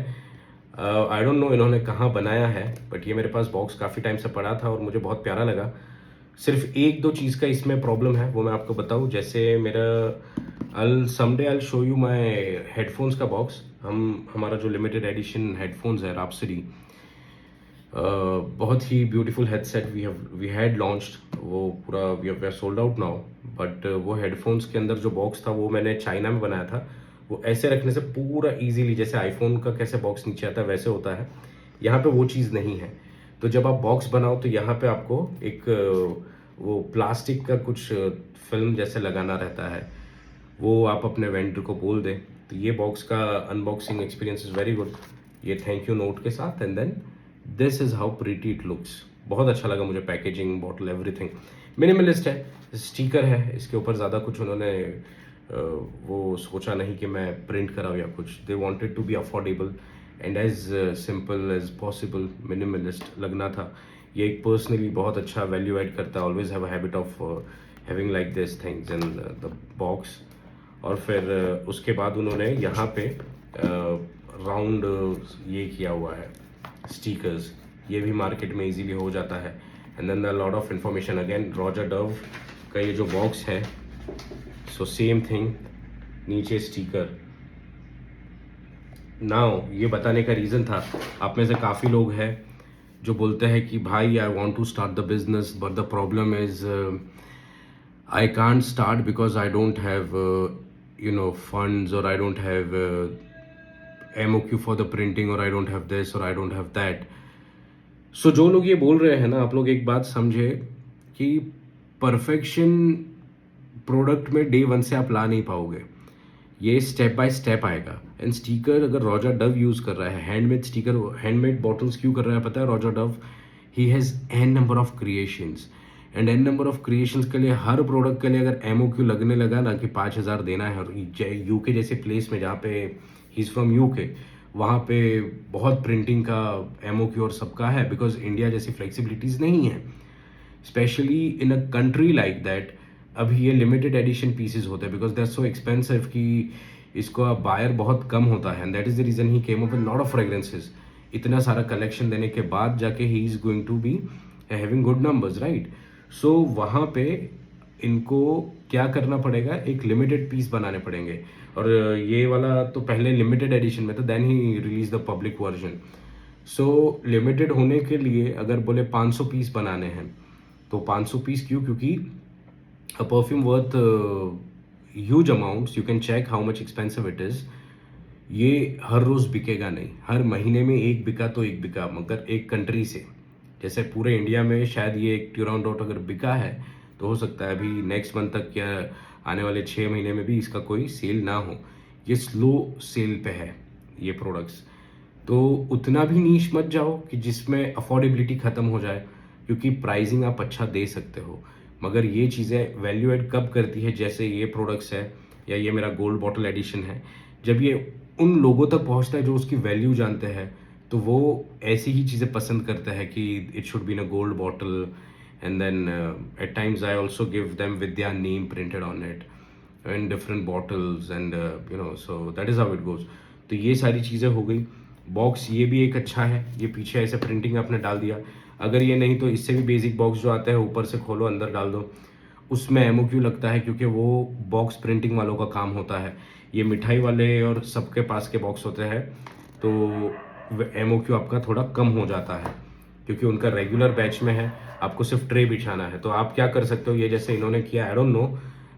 आई डोंट नो इन्होंने कहाँ बनाया है, बट ये मेरे पास बॉक्स काफ़ी टाइम से पड़ा था और मुझे बहुत प्यारा लगा। सिर्फ एक दो चीज़ का इसमें प्रॉब्लम है, वो मैं आपको बताऊँ। जैसे मेरा someday I show you my headphones का बॉक्स। हमारा जो लिमिटेड एडिशन हेडफोन्स है रैप्सडी, बहुत ही beautiful headset we had launched, वो पूरा we are sold out now. But वो हेडफोन्स के अंदर जो बॉक्स था वो मैंने चाइना में बनाया था। वो ऐसे रखने से पूरा इजीली, जैसे आईफोन का कैसे बॉक्स नीचे आता है वैसे होता है, यहाँ पे वो चीज़ नहीं है। तो जब आप बॉक्स बनाओ तो यहाँ पे आपको एक वो प्लास्टिक का कुछ फिल्म जैसे लगाना रहता है, वो आप अपने वेंडर को बोल दें। तो ये बॉक्स का unboxing experience is very good, ये थैंक यू नोट के साथ। And then this is how pretty it looks. बहुत अच्छा लगा मुझे, पैकेजिंग, बॉटल, एवरीथिंग मिनिमलिस्ट है। स्टिकर है, इसके ऊपर ज़्यादा कुछ उन्होंने वो सोचा नहीं कि मैं प्रिंट कराऊँ या कुछ। They wanted to be affordable and as simple as possible, minimalist लगना था। ये एक पर्सनली बहुत अच्छा वैल्यू ऐड करता है। Always have a habit of having like this things in the box. और फिर उसके बाद उन्होंने यहाँ पे राउंड ये किया हुआ है स्टिकर्स, ये भी मार्केट में इजीली हो जाता है। And then the lot of information again, Roger Dove का ये जो बॉक्स है, सो सेम थिंग, नीचे स्टिकर। नाउ ये बताने का रीज़न था, आप में से काफ़ी लोग हैं जो बोलते हैं कि भाई I want to start the business but the problem is I can't start because I don't have funds, or I don't have MOQ for the printing, or I don't have this, or I don't have that. So जो लोग ये बोल रहे हैं ना, आप लोग एक बात समझे कि परफेक्शन प्रोडक्ट में डे वन से आप ला नहीं पाओगे, ये स्टेप बाय स्टेप आएगा। एंड स्टिकर अगर रॉजर डव यूज़ कर रहा है, हैंडमेड स्टिकर, हैंडमेड बॉटल्स क्यों कर रहा है पता है Roger Dove? He has an number of creations, and an number of creations के लिए हर प्रोडक्ट के लिए अगर MOQ लगने लगा ना कि 5,000 देना है, और यूके जैसे प्लेस में जहाँ पे ही इज़ फ्रॉम यूके, वहाँ पे बहुत प्रिंटिंग का MOQ और सबका है, बिकॉज इंडिया जैसी फ्लेक्सिबिलिटीज़ नहीं है, specially in a country like that. अभी ये लिमिटेड एडिशन पीसेस होते हैं because they are so expensive कि इसको बायर बहुत कम होता है। And that is the reason he came up with lot of fragrances. इतना सारा कलेक्शन देने के बाद जाके he is going to be having good numbers, right? So वहाँ पे इनको क्या करना पड़ेगा, एक लिमिटेड पीस बनाने पड़ेंगे। और ये वाला तो पहले लिमिटेड एडिशन में था, then he release the public version. So limited होने के लिए अगर बोले 500 पीस बनाने हैं, तो 500 पीस क्यों? क्योंकि a perfume worth huge amounts, you can check how much expensive it is, ये हर रोज़ बिकेगा नहीं, हर महीने में एक बिका तो एक बिका, मगर एक कंट्री से, जैसे पूरे इंडिया में शायद ये एक ट्यूरान डॉट अगर बिका है तो हो सकता है अभी नेक्स्ट मंथ तक या आने वाले 6 महीने में भी इसका कोई सेल ना हो। ये स्लो सेल पे है ये प्रोडक्ट्स। तो उतना भी नीश मत जाओ कि जिसमें अफोर्डेबिलिटी ख़त्म हो जाए, क्योंकि प्राइसिंग आप अच्छा दे सकते हो, मगर ये चीज़ें वैल्यू ऐड कब करती है, जैसे ये प्रोडक्ट्स है या ये मेरा गोल्ड बॉटल एडिशन है, जब ये उन लोगों तक पहुंचता है जो उसकी वैल्यू जानते हैं, तो वो ऐसी ही चीज़ें पसंद करते हैं कि it should be in a gold bottle. And then at times I also give them with their name printed on it in different bottles, and so that is how it goes. तो ये सारी चीज़ें हो गई। Box ये भी एक अच्छा है, ये पीछे ऐसे प्रिंटिंग आपने डाल दिया। अगर ये नहीं तो इससे भी बेसिक बॉक्स जो आता है, ऊपर से खोलो अंदर डाल दो, उसमें MOQ लगता है क्योंकि वो बॉक्स प्रिंटिंग वालों का काम होता है। ये मिठाई वाले और सबके पास के बॉक्स होते हैं, तो MOQ आपका थोड़ा कम हो जाता है क्योंकि उनका रेगुलर बैच में है, आपको सिर्फ ट्रे बिछाना है। तो आप क्या कर सकते हो, ये जैसे इन्होंने किया, I don't know,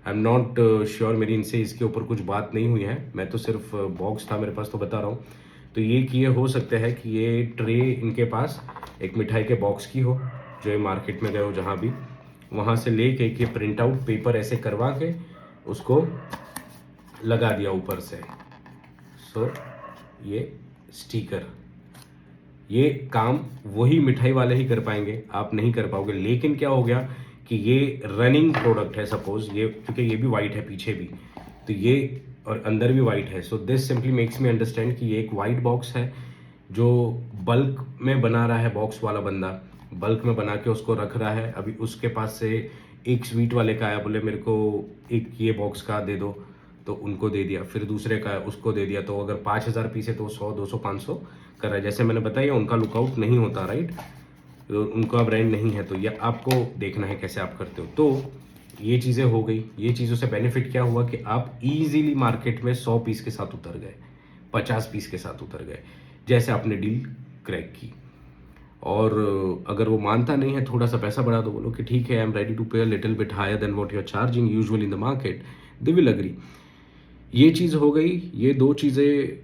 I am not sure, मेरी इनसे इसके ऊपर कुछ बात नहीं हुई है, मैं तो सिर्फ बॉक्स था मेरे पास तो बता रहा हूँ। तो ये किए हो सकते हैं कि ये ट्रे इनके पास एक मिठाई के बॉक्स की हो, जो ये मार्केट में गए हो जहाँ भी, वहाँ से लेके कि प्रिंट आउट पेपर ऐसे करवा के उसको लगा दिया ऊपर से। सो ये स्टिकर, ये काम वही मिठाई वाले ही कर पाएंगे, आप नहीं कर पाओगे। लेकिन क्या हो गया कि ये रनिंग प्रोडक्ट है, सपोज ये, क्योंकि ये भी वाइट है पीछे भी, तो ये और अंदर भी वाइट है। So this simply makes me understand कि ये एक वाइट बॉक्स है जो बल्क में बना रहा है, बॉक्स वाला बंदा बल्क में बना के उसको रख रहा है। अभी उसके पास से एक स्वीट वाले का आया, बोले मेरे को एक ये बॉक्स का दे दो, तो उनको दे दिया। फिर दूसरे का उसको दे दिया। तो अगर 5,000 पीस है तो 100, 200, 500 कर रहा है। जैसे मैंने बताया उनका लुकआउट नहीं होता, राइट? तो उनका ब्रांड नहीं है, तो ये आपको देखना है कैसे आप करते हो। तो ये चीज़ें हो गई। ये चीज़ों से बेनिफिट क्या हुआ कि आप इजीली मार्केट में 100 पीस के साथ उतर गए, 50 पीस के साथ उतर गए, जैसे आपने डील क्रैक की। और अगर वो मानता नहीं है, थोड़ा सा पैसा बढ़ा दो, बोलो कि ठीक है, I am ready to pay a little bit higher than what you are charging usually in the market, they will agree. ये चीज़ हो गई। ये दो चीज़ें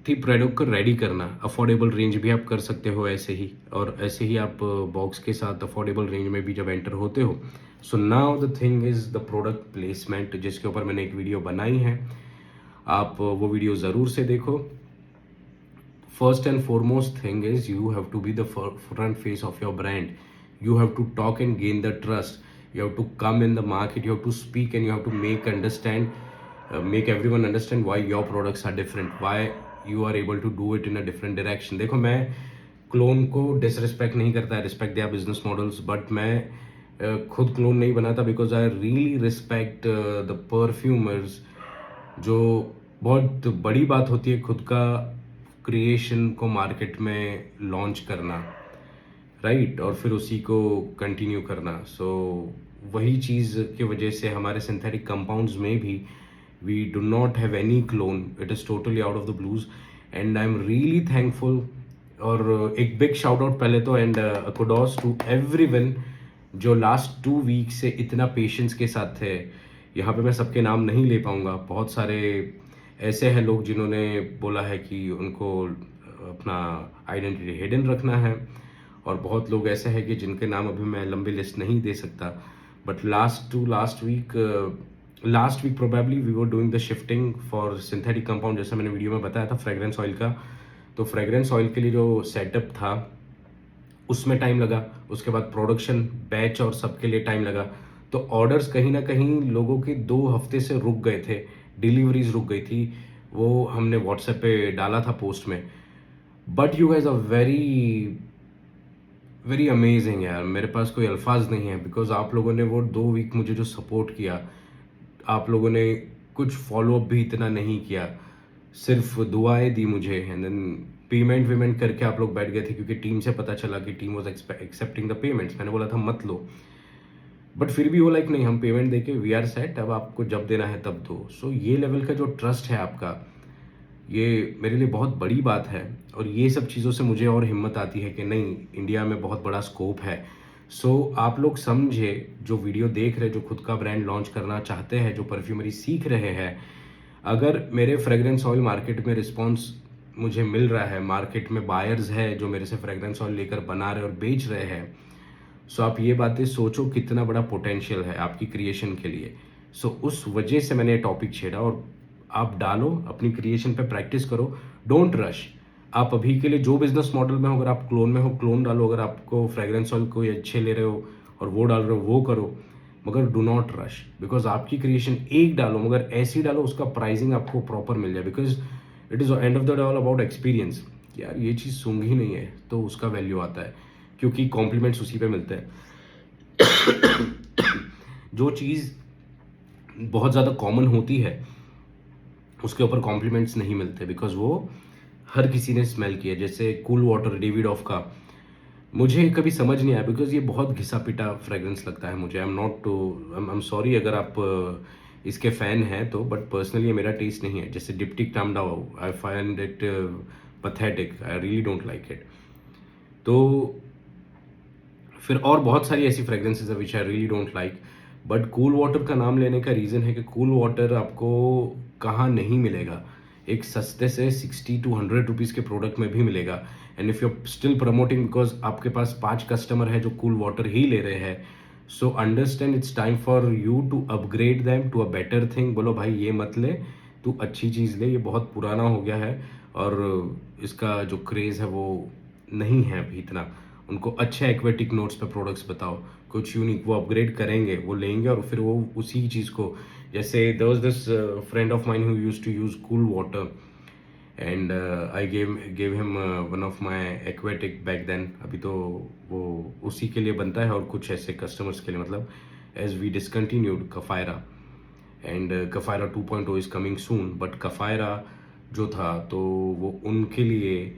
थी प्रोडक्ट को रेडी करना। अफोर्डेबल रेंज भी आप कर सकते हो ऐसे ही, और ऐसे ही आप बॉक्स के साथ अफोर्डेबल रेंज में भी जब एंटर होते हो। So now the thing is the product placement, जिसके ऊपर मैंने एक वीडियो बनाई है, आप वो वीडियो ज़रूर से देखो। First and foremost thing is you have to be the front face of your brand. You have to talk and gain the trust. You have to come in the market, you have to speak, and you have to make everyone understand why your products are different, why you are able to do it in a different direction. देखो, मैं clone को disrespect नहीं करता, respect दिया business models, but मैं खुद clone नहीं बनाता because I really respect the perfumers. जो बहुत बड़ी बात होती है खुद का क्रिएशन को मार्केट में लॉन्च करना, राइट, और फिर उसी को कंटिन्यू करना। सो वही चीज़ की वजह से हमारे सिंथेटिक कंपाउंड्स में भी we do not have any clone, it is totally out of the blues, and I am really thankful. और एक बिग शाउट आउट पहले तो, एंड कुडोस टू एवरीवन जो लास्ट 2 वीक से इतना पेशेंस के साथ थे। यहाँ पे मैं सबके नाम नहीं ले पाऊँगा, बहुत सारे ऐसे हैं लोग जिन्होंने बोला है कि उनको अपना आइडेंटिटी हिडन रखना है, और बहुत लोग ऐसे हैं कि जिनके नाम अभी मैं लंबी लिस्ट नहीं दे सकता। But last week probably we were doing the shifting for synthetic compound, जैसे मैंने वीडियो में बताया था फ्रेग्रेंस ऑयल का। तो फ्रेग्रेंस ऑयल के लिए जो सेटअप था उसमें टाइम लगा, उसके बाद प्रोडक्शन बैच और सबके लिए टाइम लगा। तो ऑर्डर्स कहीं ना कहीं लोगों के 2 हफ्ते से रुक गए थे, डिलीवरीज रुक गई थी, वो हमने व्हाट्सएप पे डाला था पोस्ट में। But you guys are very very amazing यार, मेरे पास कोई अल्फाज नहीं है, बिकॉज आप लोगों ने वो 2 वीक मुझे जो सपोर्ट किया, आप लोगों ने कुछ फॉलोअप भी इतना नहीं किया, सिर्फ दुआएं दी मुझे, एंड देन पेमेंट करके आप लोग बैठ गए थे, क्योंकि टीम से पता चला कि team was accepting the payments. मैंने बोला था मत लो, बट फिर भी वो लाइक नहीं, हम पेमेंट देके वी आर सेट, अब आपको जब देना है तब दो। सो ये लेवल का जो ट्रस्ट है आपका, ये मेरे लिए बहुत बड़ी बात है, और ये सब चीज़ों से मुझे और हिम्मत आती है कि नहीं, इंडिया में बहुत बड़ा स्कोप है। सो आप लोग समझे, जो वीडियो देख रहे, जो खुद का ब्रांड लॉन्च करना चाहते हैं, जो परफ्यूमरी सीख रहे हैं, अगर मेरे फ्रेग्रेंस ऑयल मार्केट में रिस्पॉन्स मुझे मिल रहा है, मार्केट में बायर्स है जो मेरे से फ्रेग्रेंस ऑयल लेकर बना रहे और बेच रहे हैं, सो आप ये बातें सोचो कितना बड़ा पोटेंशियल है आपकी क्रिएशन के लिए। सो उस वजह से मैंने ये टॉपिक छेड़ा, और आप डालो अपनी क्रिएशन पे, प्रैक्टिस करो, डोंट रश। आप अभी के लिए जो बिजनेस मॉडल में हो, अगर आप क्लोन में हो क्लोन डालो, अगर आपको फ्रेग्रेंस ऑयल कोई अच्छे ले रहे हो और वो डाल रहे हो वो करो, मगर डू नॉट रश, बिकॉज आपकी क्रिएशन एक डालो, मगर ऐसी डालो उसका प्राइसिंग आपको प्रॉपर मिल जाए, because it is end of the day all about experience. यार ये चीज़ सूंघी नहीं है तो उसका वैल्यू आता है, क्योंकि कॉम्प्लीमेंट्स उसी पे मिलते हैं। जो चीज़ बहुत ज़्यादा कॉमन होती है उसके ऊपर कॉम्प्लीमेंट्स नहीं मिलते, बिकॉज वो हर किसी ने स्मेल किया। जैसे कूल वाटर डेविड का मुझे कभी समझ नहीं आया, बिकॉज ये बहुत घिसा पिटा फ्रेग्रेंस लगता है मुझे। आई एम सॉरी अगर आप इसके फ़ैन हैं तो, बट पर्सनली ये मेरा टेस्ट नहीं है। जैसे Diptyque Tam Dao, I find it pathetic, I really don't like it. तो फिर और बहुत सारी ऐसी फ्रेग्रेंसेज है which I really don't like, but cool water का नाम लेने का रीज़न है कि कूल वाटर आपको कहाँ नहीं मिलेगा, एक सस्ते से 60 to 100 रुपीज़ के प्रोडक्ट में भी मिलेगा। And if you still promoting, because आपके पास 5 कस्टमर है जो कूल वाटर ही ले रहे हैं, so understand it's time for you to upgrade them to a better thing. बोलो भाई ये मत ले, तू अच्छी चीज़ ले, ये बहुत पुराना हो गया है और इसका जो क्रेज़ है वो नहीं है अभी इतना। उनको अच्छे एक्वेटिक नोट्स पे प्रोडक्ट्स बताओ, कुछ यूनिक, वो अपग्रेड करेंगे, वो लेंगे और फिर वो उसी चीज़ को, जैसे there was this friend of mine who used to use Cool Water, and I gave him one of my aquatic back then. अभी तो वो उसी के लिए बनता है और कुछ ऐसे कस्टमर्स के लिए, मतलब एज वी डिसकंटिन्यूड कफायरा, एंड कफायरा 2.0 इज़ कमिंग सून, बट कफायरा जो था तो वो उनके लिए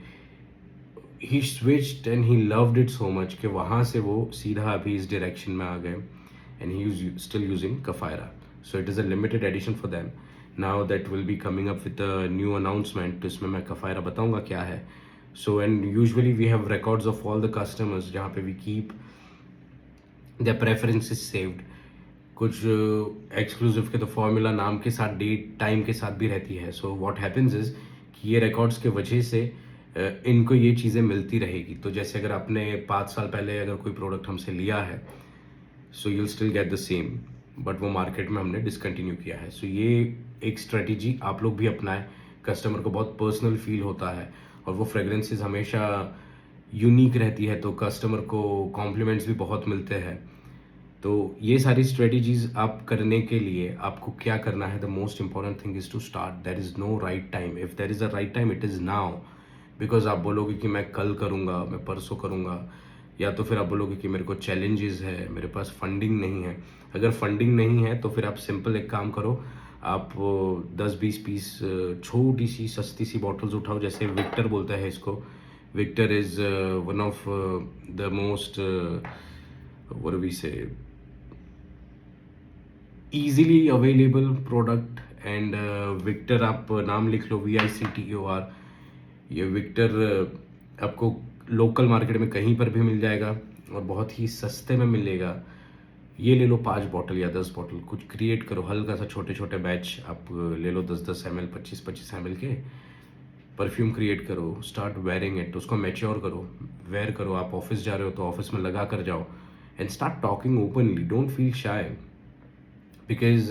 ही switched and he loved it so much कि वहाँ से वो सीधा अभी इस डायरेक्शन में आ गए, and he is still using कफायरा। So it is a limited edition for them. Now that will be coming up with a new announcement, तो इसमें मैं कफायरा बताऊंगा क्या है। So and usually we have records of all the customers जहाँ पे we keep the preferences saved. कुछ एक्सक्लूसिव के तो फॉर्मूला नाम के साथ, डेट टाइम के साथ भी रहती है। सो व्हाट हैपेंस इज ये रिकॉर्ड्स के वजह से इनको ये चीज़ें मिलती रहेगी। तो जैसे अगर आपने 5 साल पहले अगर कोई प्रोडक्ट हमसे लिया है, सो you will still get the same, but वो मार्केट में हमने डिसकंटिन्यू किया है। सो ये एक स्ट्रेटेजी आप लोग भी अपनाएं। कस्टमर को बहुत पर्सनल फील होता है और वो फ्रेगरेंसेस हमेशा यूनिक रहती है, तो कस्टमर को कॉम्प्लीमेंट्स भी बहुत मिलते हैं। तो ये सारी स्ट्रेटजीज आप करने के लिए आपको क्या करना है, the most important thing is to start. There is no right time, if there is a right time it is now. Because आप बोलोगे कि मैं कल करूँगा, मैं परसों करूँगा, या तो फिर आप बोलोगे कि मेरे को चैलेंजेस है, मेरे पास फंडिंग नहीं है। अगर फंडिंग नहीं है तो फिर आप सिंपल एक काम करो, आप 10-20 पीस छोटी सी सस्ती सी बॉटल्स उठाओ, जैसे विक्टर बोलता है इसको। Victor is one of the most what do we say easily available product, एंड विक्टर आप नाम लिख लो, VICTOR। ये विक्टर आपको लोकल मार्केट में कहीं पर भी मिल जाएगा और बहुत ही सस्ते में मिलेगा। ये ले लो 5 बॉटल या 10 बॉटल, कुछ क्रिएट करो, हल्का सा छोटे छोटे बैच आप ले लो, 10-10 ml 25-25 ml के परफ्यूम क्रिएट करो, स्टार्ट वेयरिंग इट, उसको मैच्योर करो, वेयर करो। आप ऑफिस जा रहे हो तो ऑफिस में लगा कर जाओ and start talking openly, don't feel shy. Because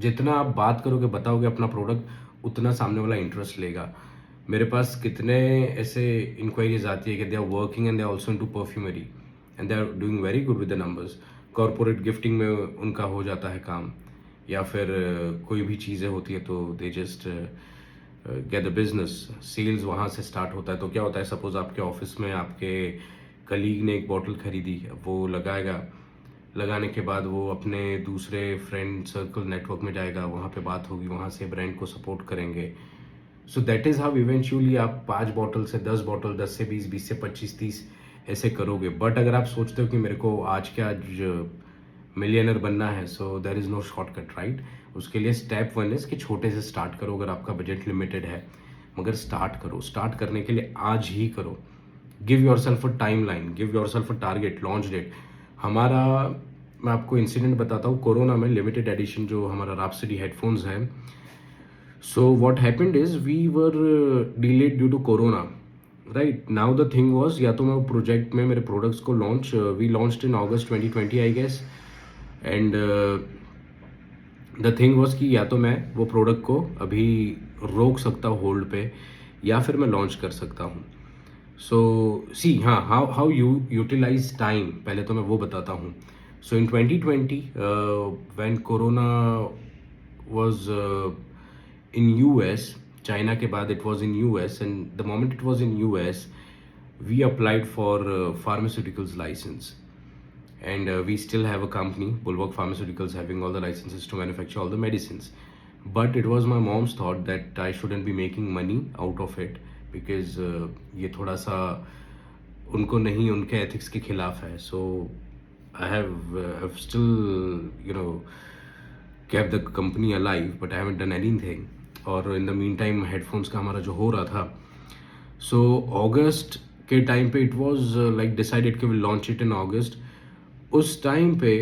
जितना आप बात करोगे, बताओगे अपना प्रोडक्ट, उतना सामने वाला इंटरेस्ट लेगा। मेरे पास कितने ऐसे इंक्वायरीज आती है कि they are working and they are also into perfumery and they are doing very good with the numbers. Corporate gifting में उनका हो जाता है काम, या फिर कोई भी चीज़ें होती है तो they just get the business, sales वहाँ से स्टार्ट होता है। तो क्या होता है, सपोज आपके ऑफिस में आपके कलीग ने एक बॉटल खरीदी, वो लगाएगा, लगाने के बाद वो अपने दूसरे फ्रेंड सर्कल नेटवर्क में जाएगा, वहाँ पे बात होगी, वहाँ से ब्रांड को सपोर्ट करेंगे। सो दैट इज़ हाउ इवेंचुअली आप 5 बॉटल से 10 बॉटल, 10 से 20, 20 से 25, 30 ऐसे करोगे। बट अगर आप सोचते हो कि मेरे को आज के आज मिलियनर बनना है, so there is no shortcut, right. उसके लिए स्टेप 1 इज़ कि छोटे से स्टार्ट करो। अगर आपका बजट लिमिटेड है, मगर स्टार्ट करो। स्टार्ट करने के लिए आज ही करो। Give yourself a timeline, give yourself a target, launch date. हमारा, मैं आपको इंसिडेंट बताता हूँ, कोरोना में लिमिटेड एडिशन जो हमारा रैप्सोडी हेडफोन्स है, so what happened is we were delayed due to corona, right. Now the thing was, या तो मैं प्रोजेक्ट में मेरे प्रोडक्ट्स को launch, we launched in August 2020 I guess, and the thing was कि या तो मैं वो प्रोडक्ट को अभी रोक सकता हूँ होल्ड पे, या फिर मैं लॉन्च कर सकता हूँ। सो सी, हाँ, हाउ यू यूटिलाइज टाइम, पहले तो मैं वो बताता हूँ। सो इन 2020 when corona was in US, China के बाद it was in US, and the moment it was in US we applied for pharmaceuticals license, and we still have a company, Bulwark Pharmaceuticals, having all the licenses to manufacture all the medicines. But it was my mom's thought that I shouldn't be making money out of it, because ये थोड़ा सा उनको नहीं, उनके ethics के खिलाफ है। So I have still, you know, kept the company alive, but I haven't done anything. और in the meantime headphones का हमारा जो हो रहा था, सो अगस्त के टाइम पे इट वाज लाइक डिसाइडेड कि विल लॉन्च इट इन अगस्त। उस टाइम पे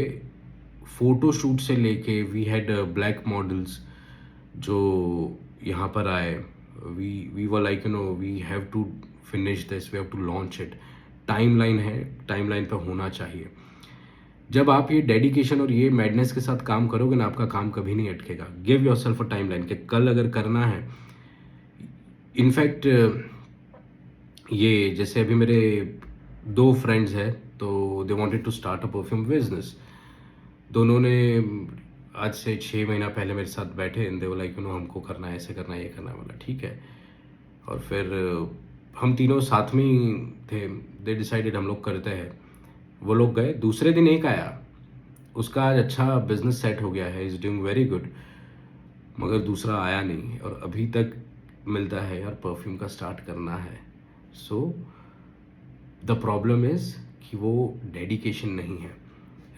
फोटो शूट से लेके वी हैड ब्लैक मॉडल्स जो यहाँ पर आए, we were like, you know, we have to finish this, we have to launch it. Timeline है, टाइमलाइन पे होना चाहिए। जब आप ये डेडिकेशन और ये मैडनेस के साथ काम करोगे ना, आपका काम कभी नहीं अटकेगा। Give yourself a timeline कि कल अगर करना है। इनफैक्ट ये जैसे अभी मेरे 2 फ्रेंड्स हैं, तो they wanted to start a perfume business. दोनों ने आज से 6 महीना पहले मेरे साथ बैठे, दे वर लाइक, यू नो, हमको करना है, ऐसे करना है, ये करना है। बोला ठीक है। और फिर हम तीनों साथ में ही थे, दे डिसाइडेड हम लोग करते हैं। वो लोग गए, दूसरे दिन एक आया, उसका आज अच्छा बिजनेस सेट हो गया है, इज़ डूइंग वेरी गुड, मगर दूसरा आया नहीं और अभी तक मिलता है यार, परफ्यूम का स्टार्ट करना है। सो द प्रॉब्लम इज़ कि वो डेडिकेशन नहीं है,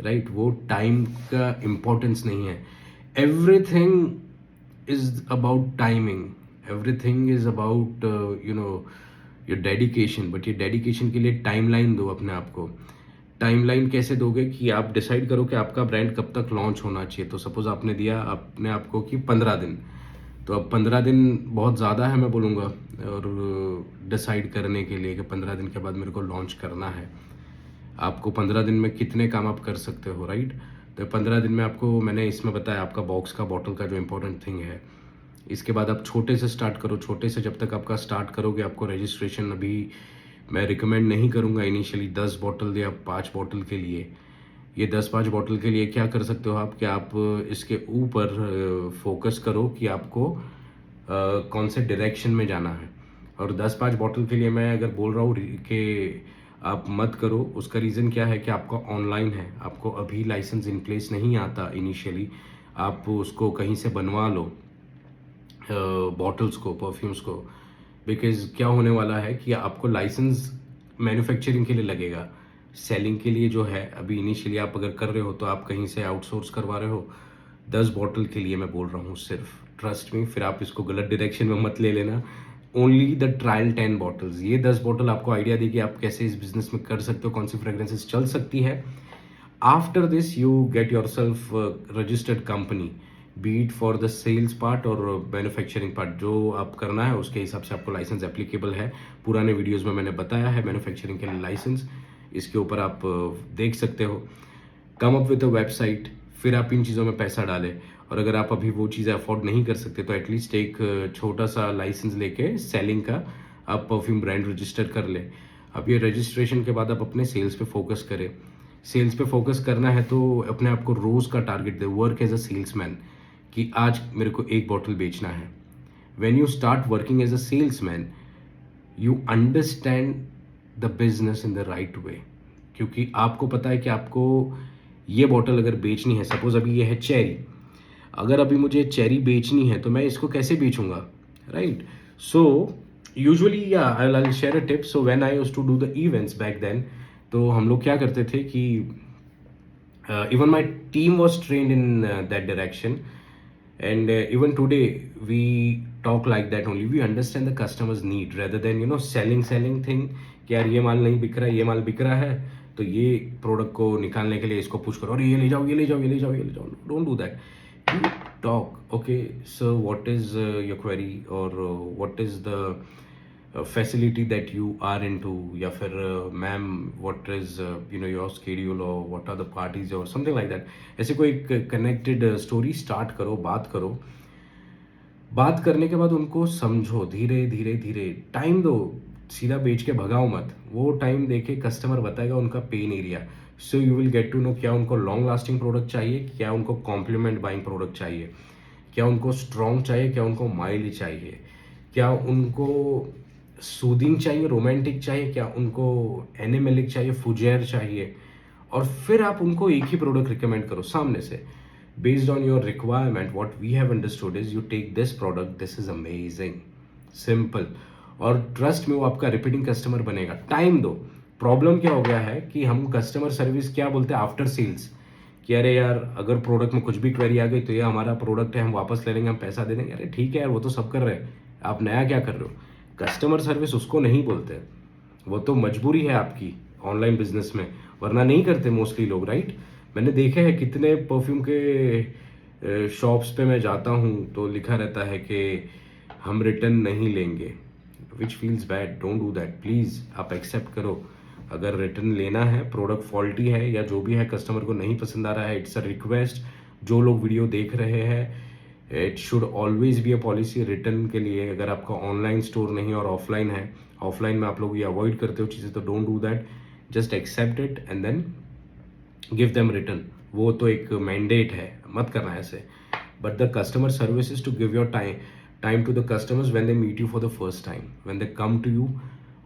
राइट, वो टाइम का इम्पोर्टेंस नहीं है। Everything is about timing, everything is about, you know, your dedication. But ये डेडिकेशन के लिए टाइमलाइन दो अपने आप को। टाइमलाइन कैसे दोगे कि आप डिसाइड करो कि आपका ब्रांड कब तक लॉन्च होना चाहिए। तो सपोज आपने दिया अपने आप को कि 15 दिन, तो अब 15 दिन बहुत ज़्यादा है मैं बोलूँगा, और डिसाइड करने के लिए कि 15 दिन के बाद मेरे को लॉन्च करना है। आपको 15 दिन में कितने काम आप कर सकते हो, राइट? तो 15 दिन में आपको मैंने इसमें बताया आपका बॉक्स का बॉटल का जो इम्पोर्टेंट थिंग है। इसके बाद आप छोटे से स्टार्ट करो, छोटे से जब तक आपका स्टार्ट करोगे आपको रजिस्ट्रेशन अभी मैं रिकमेंड नहीं करूँगा इनिशियली 10 बॉटल या 5 बॉटल के लिए। ये 10-5 बॉटल के लिए क्या कर सकते हो आप कि आप इसके ऊपर फ़ोकस करो कि आपको कौन से डायरेक्शन में जाना है। और 10-5 बॉटल के लिए मैं अगर बोल रहा हूँ कि आप मत करो, उसका रीज़न क्या है कि आपका ऑनलाइन है, आपको अभी लाइसेंस इन प्लेस नहीं आता इनिशियली, आप उसको कहीं से बनवा लो बॉटल्स को, परफ्यूम्स को। बिकॉज़ क्या होने वाला है कि आपको लाइसेंस मैन्युफैक्चरिंग के लिए लगेगा, सेलिंग के लिए जो है अभी इनिशियली आप अगर कर रहे हो तो आप कहीं से आउटसोर्स करवा रहे हो। 10 बॉटल के लिए मैं बोल रहा हूँ सिर्फ, ट्रस्ट मी, फिर आप इसको गलत डायरेक्शन में मत ले लेना। ओनली द ट्रायल 10 बॉटल्स, ये 10 बॉटल आपको आइडिया देगी आप कैसे इस बिज़नेस में कर सकते हो, कौन सी फ्रेग्रेंसेस चल सकती है। After this you get yourself registered company, be it for the sales part और मैन्युफैक्चरिंग पार्ट, जो आप करना है उसके हिसाब से आपको लाइसेंस एप्लीकेबल है। पुराने वीडियोस में मैंने बताया है मैन्युफैक्चरिंग के लिए लाइसेंस, इसके ऊपर आप देख सकते हो। कम अप विद अ वेबसाइट, फिर आप इन चीज़ों में पैसा डालें। और अगर आप अभी वो चीज़ें अफोर्ड नहीं कर सकते तो एटलीस्ट एक छोटा सा लाइसेंस लेके सेलिंग का आप परफ्यूम ब्रांड रजिस्टर कर लें। अब ये रजिस्ट्रेशन के बाद आप अपने सेल्स पे फोकस करें। सेल्स पे फोकस करना है तो अपने आप को रोज़ का टारगेट दे, वर्क एज अ सेल्समैन, कि आज मेरे को एक बॉटल बेचना है। When you start working as a salesman you understand the business in the right way, क्योंकि आपको पता है कि आपको ये बॉटल अगर बेचनी है, सपोज अभी ये है चेरी, अगर अभी मुझे चेरी बेचनी है तो मैं इसको कैसे बेचूंगा, राइट? सो यूजुअली या I share a tip. So when I used to do the events back then, तो हम लोग क्या करते थे कि even my team was trained in that direction, and even today we talk like that only. We understand the customer's need rather than selling thing कि यार ये माल नहीं बिक रहा है, ये माल बिक रहा है, तो ये प्रोडक्ट को निकालने के लिए इसको पुश करो, अरे ये ले जाओ, ये ले जाओ, ये ले जाओ, ये ले जाओ। Don't do that. You talk, okay sir, what is your query, और what is the facility that you are into, या फिर ma'am what is your schedule, or what are the parties or something like that। ऐसे कोई connected story start करो, बात करो। बात करने के बाद उनको समझो, धीरे धीरे धीरे टाइम दो, सीधा बेच के भगाओ मत। वो टाइम देके कस्टमर बताएगा उनका pain area. So you will get to know क्या उनको लॉन्ग लास्टिंग प्रोडक्ट चाहिए, क्या उनको कॉम्प्लीमेंट बाइंग प्रोडक्ट चाहिए, क्या उनको स्ट्रॉन्ग चाहिए, क्या उनको माइल्ड चाहिए, क्या उनको सूदिंग चाहिए, रोमांटिक चाहिए, क्या उनको एनिमेलिक चाहिए, फुजेर चाहिए। और फिर आप उनको एक ही प्रोडक्ट रिकमेंड करो सामने से, based on your requirement. What we have understood is you take this product, this is amazing, simple. और ट्रस्ट में वो आपका रिपीटिंग कस्टमर बनेगा। टाइम दो। प्रॉब्लम क्या हो गया है कि हम कस्टमर सर्विस क्या बोलते हैं आफ्टर सेल्स, कि अरे यार अगर प्रोडक्ट में कुछ भी क्वेरी आ गई तो ये हमारा प्रोडक्ट है, हम वापस ले लेंगे, हम पैसा दे देंगे। अरे ठीक है यार, वो तो सब कर रहे हैं, आप नया क्या कर रहे हो? कस्टमर सर्विस उसको नहीं बोलते, वो तो मजबूरी है आपकी ऑनलाइन बिजनेस में, वरना नहीं करते मोस्टली लोग, राइट? मैंने देखे हैं कितने परफ्यूम के शॉप्स पे मैं जाता हूँ तो लिखा रहता है कि हम रिटर्न नहीं लेंगे, विच feels bad. Don't do that please. आप एक्सेप्ट करो, अगर रिटर्न लेना है, प्रोडक्ट फॉल्टी है या जो भी है, कस्टमर को नहीं पसंद आ रहा है, इट्स अ रिक्वेस्ट। जो लोग वीडियो देख रहे हैं, it should always be a policy return के लिए। अगर आपका ऑनलाइन स्टोर नहीं और ऑफलाइन है, ऑफलाइन में आप लोग ये अवॉइड करते हो चीज़ें, तो don't do that, just accept it and then give them return. वो तो एक मैंडेट है, मत करना ऐसे। But the customer service is to give your time to the customers when they meet you for the first time, when they come to you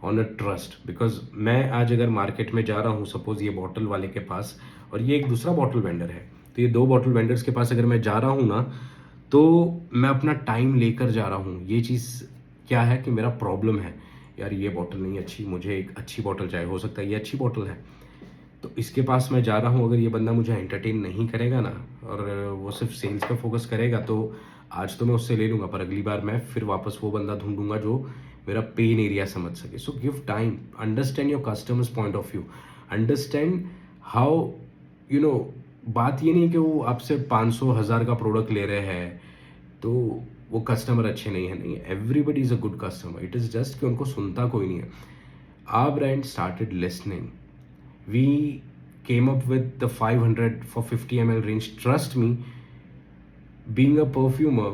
on a trust. Because मैं आज अगर मार्केट में जा रहा हूँ, सपोज ये bottle वाले के पास और ये एक दूसरा बॉटल वेंडर है, तो ये दो बॉटल वेंडर्स के पास अगर मैं जा रहा हूँ ना, तो मैं अपना टाइम लेकर जा रहा हूँ। ये चीज़ क्या है कि मेरा प्रॉब्लम है, यार ये बॉटल नहीं अच्छी, मुझे एक अच्छी बॉटल चाहिए, हो सकता है ये अच्छी बॉटल है, तो इसके पास मैं जा रहा हूँ। अगर ये बंदा मुझे एंटरटेन नहीं करेगा ना, और वो सिर्फ सेल्स पे फोकस करेगा, तो आज तो मैं उससे ले लूँगा, पर अगली बार मैं फिर वापस वो बंदा ढूंढूंगा जो मेरा पेन एरिया समझ सके। So give time, understand your customers point of view, understand how बात ये नहीं कि वो आपसे 500 1000 का प्रोडक्ट ले रहे हैं, तो वो कस्टमर अच्छे नहीं है। नहीं, everybody is a good customer, it is just कि उनको सुनता कोई नहीं है। Our brand started listening, we came up with the 500 for 50 ml range. Trust me, being a perfumer,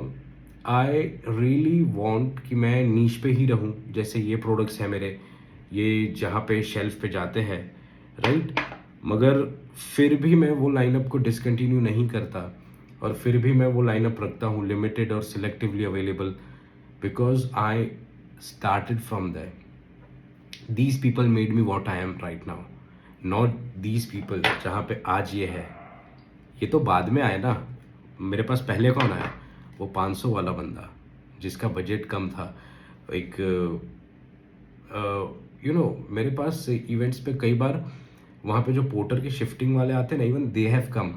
I really want कि मैं नीश पे ही रहूं। जैसे ये प्रोडक्ट्स हैं मेरे, ये जहाँ पे शेल्फ पे जाते हैं, राइट, मगर फिर भी मैं वो लाइनअप को डिसकंटिन्यू नहीं करता, और फिर भी मैं वो लाइनअप रखता हूँ लिमिटेड और selectively available, because I started from that. These people made me what I am right now, not these people जहाँ पे आज ये है। ये तो बाद में आए ना, मेरे पास पहले कौन आया? वो 500 वाला बंदा जिसका बजट कम था। एक मेरे पास इवेंट्स पे कई बार वहाँ पे जो पोर्टर के शिफ्टिंग वाले आते हैं ना, even they have come,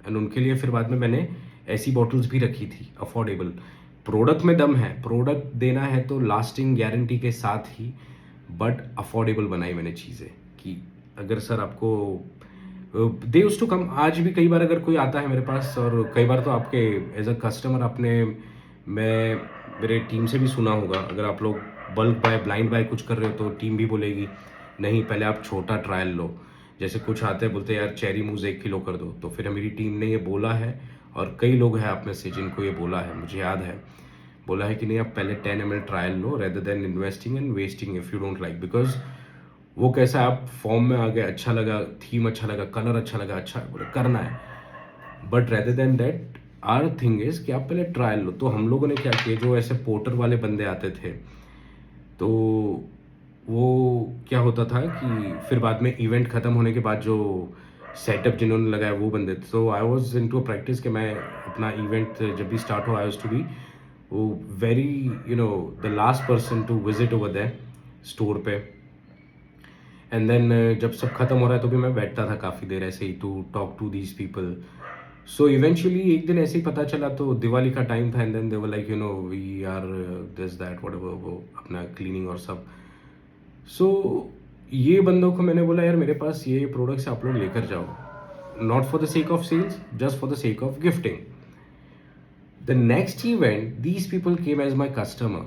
and उनके लिए फिर बाद में मैंने ऐसी बॉटल्स भी रखी थी अफोर्डेबल। प्रोडक्ट में दम है, प्रोडक्ट देना है तो लास्टिंग गारंटी के साथ ही, बट अफोर्डेबल बनाई मैंने चीज़ें कि अगर सर आपको दे यूज टू कम। आज भी कई बार अगर कोई आता है मेरे पास, और कई बार तो आपके एज अ कस्टमर आपने, मैं मेरे टीम से भी सुना होगा, अगर आप लोग बल्क बाय ब्लाइंड बाय कुछ कर रहे हो तो टीम भी बोलेगी नहीं पहले आप छोटा ट्रायल लो। जैसे कुछ आते हैं बोलते हैं यार चेरी मूज 1 किलो कर दो, तो फिर मेरी टीम ने ये बोला है, और कई लोग हैं आप में से जिनको ये बोला है, मुझे याद है, बोला है कि नहीं आप पहले 10 ml trial low rather than investing and wasting if you don't like. Because वो कैसा आप फॉर्म में आ गए, अच्छा लगा, थीम अच्छा लगा, कलर अच्छा लगा, अच्छा बोले करना है, but rather than that our thing is कि आप पहले ट्रायल लो। तो हम लोगों ने क्या किया, जो ऐसे पोर्टर वाले बंदे आते थे, तो वो क्या होता था कि फिर बाद में इवेंट ख़त्म होने के बाद जो सेटअप जिन्होंने लगाया वो बंदे थे। तो I was into practice कि मैं अपना इवेंट जब भी स्टार्ट हो, आई वॉज टू बी वो very the last person to visit over that store पे। एंड देन जब सब खत्म हो रहा है तो भी मैं बैठता था काफ़ी देर ऐसे ही to talk to these people. So eventually एक दिन ऐसे ही पता चला, तो दिवाली का टाइम था, and then they were like we are this that whatever, वो अपना क्लीनिंग और सब। सो ये बंदों को मैंने बोला यार मेरे पास ये प्रोडक्ट्स आप लोग लेकर जाओ, not for the sake of sales, just for the sake of gifting. The next event these people came as my customer.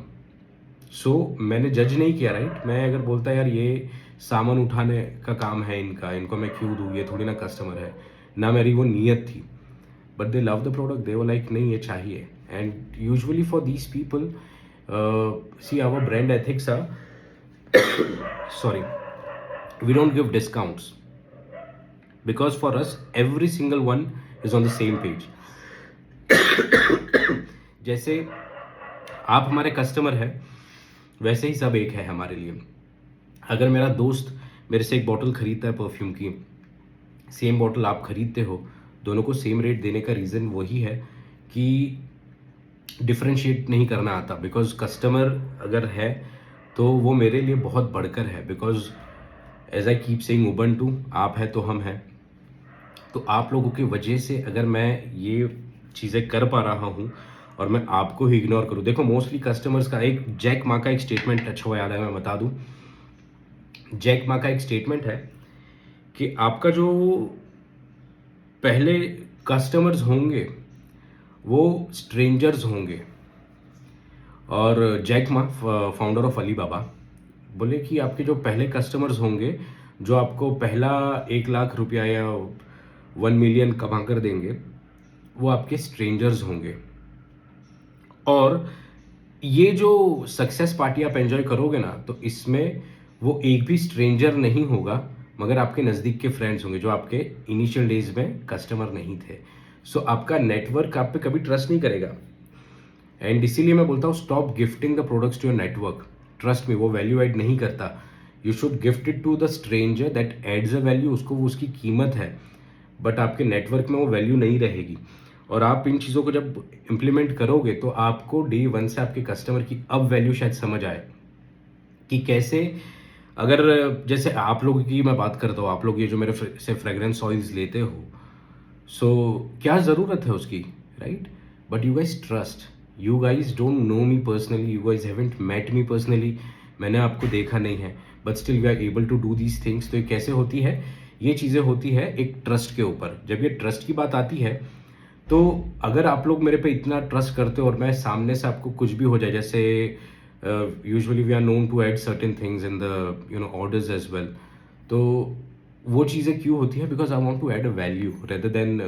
So मैंने जज नहीं किया, राइट, मैं अगर बोलता यार ये सामान उठाने का काम है इनका, इनको मैं क्यों दूँ, ये थोड़ी ना कस्टमर है, ना मेरी वो नीयत थी, but they love the product, they were like नहीं ये चाहिए। And usually for these people see our brand ethics are sorry, we don't give discounts because for us every single one is on the same page. जैसे आप हमारे customer हैं वैसे ही सब एक है हमारे लिए। अगर मेरा दोस्त मेरे से एक बॉटल खरीदता है परफ्यूम की, सेम बॉटल आप खरीदते हो, दोनों को सेम रेट देने का रीज़न वही है कि डिफ्रेंशिएट नहीं करना आता। बिकॉज कस्टमर अगर है तो वो मेरे लिए बहुत बढ़कर है, because as I keep saying ubuntu, आप है तो हम हैं। तो आप लोगों की वजह से अगर मैं ये चीज़ें कर पा रहा हूँ और मैं आपको ही इग्नोर करूँ, देखो मोस्टली कस्टमर्स का एक जैक मा का एक स्टेटमेंट अच्छा हुआ याद है, मैं बता दूँ। जैक मा का एक स्टेटमेंट है कि आपका जो पहले कस्टमर्स होंगे वो स्ट्रेंजर्स होंगे। और Jack Ma, founder of Ali बाबा, बोले कि आपके जो पहले कस्टमर्स होंगे जो आपको पहला 1 लाख रुपया या 1 मिलियन कमा कर देंगे, वो आपके स्ट्रेंजर्स होंगे। और ये जो सक्सेस पार्टी आप एंजॉय करोगे ना, तो इसमें वो एक भी स्ट्रेंजर नहीं होगा, मगर आपके नज़दीक के फ्रेंड्स होंगे जो आपके इनिशियल डेज में कस्टमर नहीं थे। सो आपका नेटवर्क आप पे कभी ट्रस्ट नहीं करेगा। एंड इसीलिए मैं बोलता हूँ stop gifting the products to your network. Trust me, वो वैल्यू ऐड नहीं करता। You should gift it to the stranger that adds a value, उसको वो उसकी कीमत है, बट आपके नेटवर्क में वो वैल्यू नहीं रहेगी। और आप इन चीज़ों को जब इम्प्लीमेंट करोगे तो आपको डे 1 से आपके कस्टमर की अब वैल्यू शायद समझ आए कि कैसे। अगर जैसे आप लोगों की मैं बात करता हूँ, आप लोग ये जो मेरे से फ्रेग्रेंस ऑयल्स लेते हो, सो क्या ज़रूरत है उसकी, right, but you guys trust. You guys don't know me personally, you guys haven't met me personally, मैंने आपको देखा नहीं है, but still we are able to do these things. तो ये कैसे होती है, ये चीज़ें होती है एक ट्रस्ट के ऊपर। जब ये ट्रस्ट की बात आती है तो अगर आप लोग मेरे पे इतना ट्रस्ट करते हो और मैं सामने से आपको कुछ भी हो जाए, जैसे usually we are known to add certain things in the orders as well, तो वो चीज़ें क्यों होती है? Because I want to add a value rather than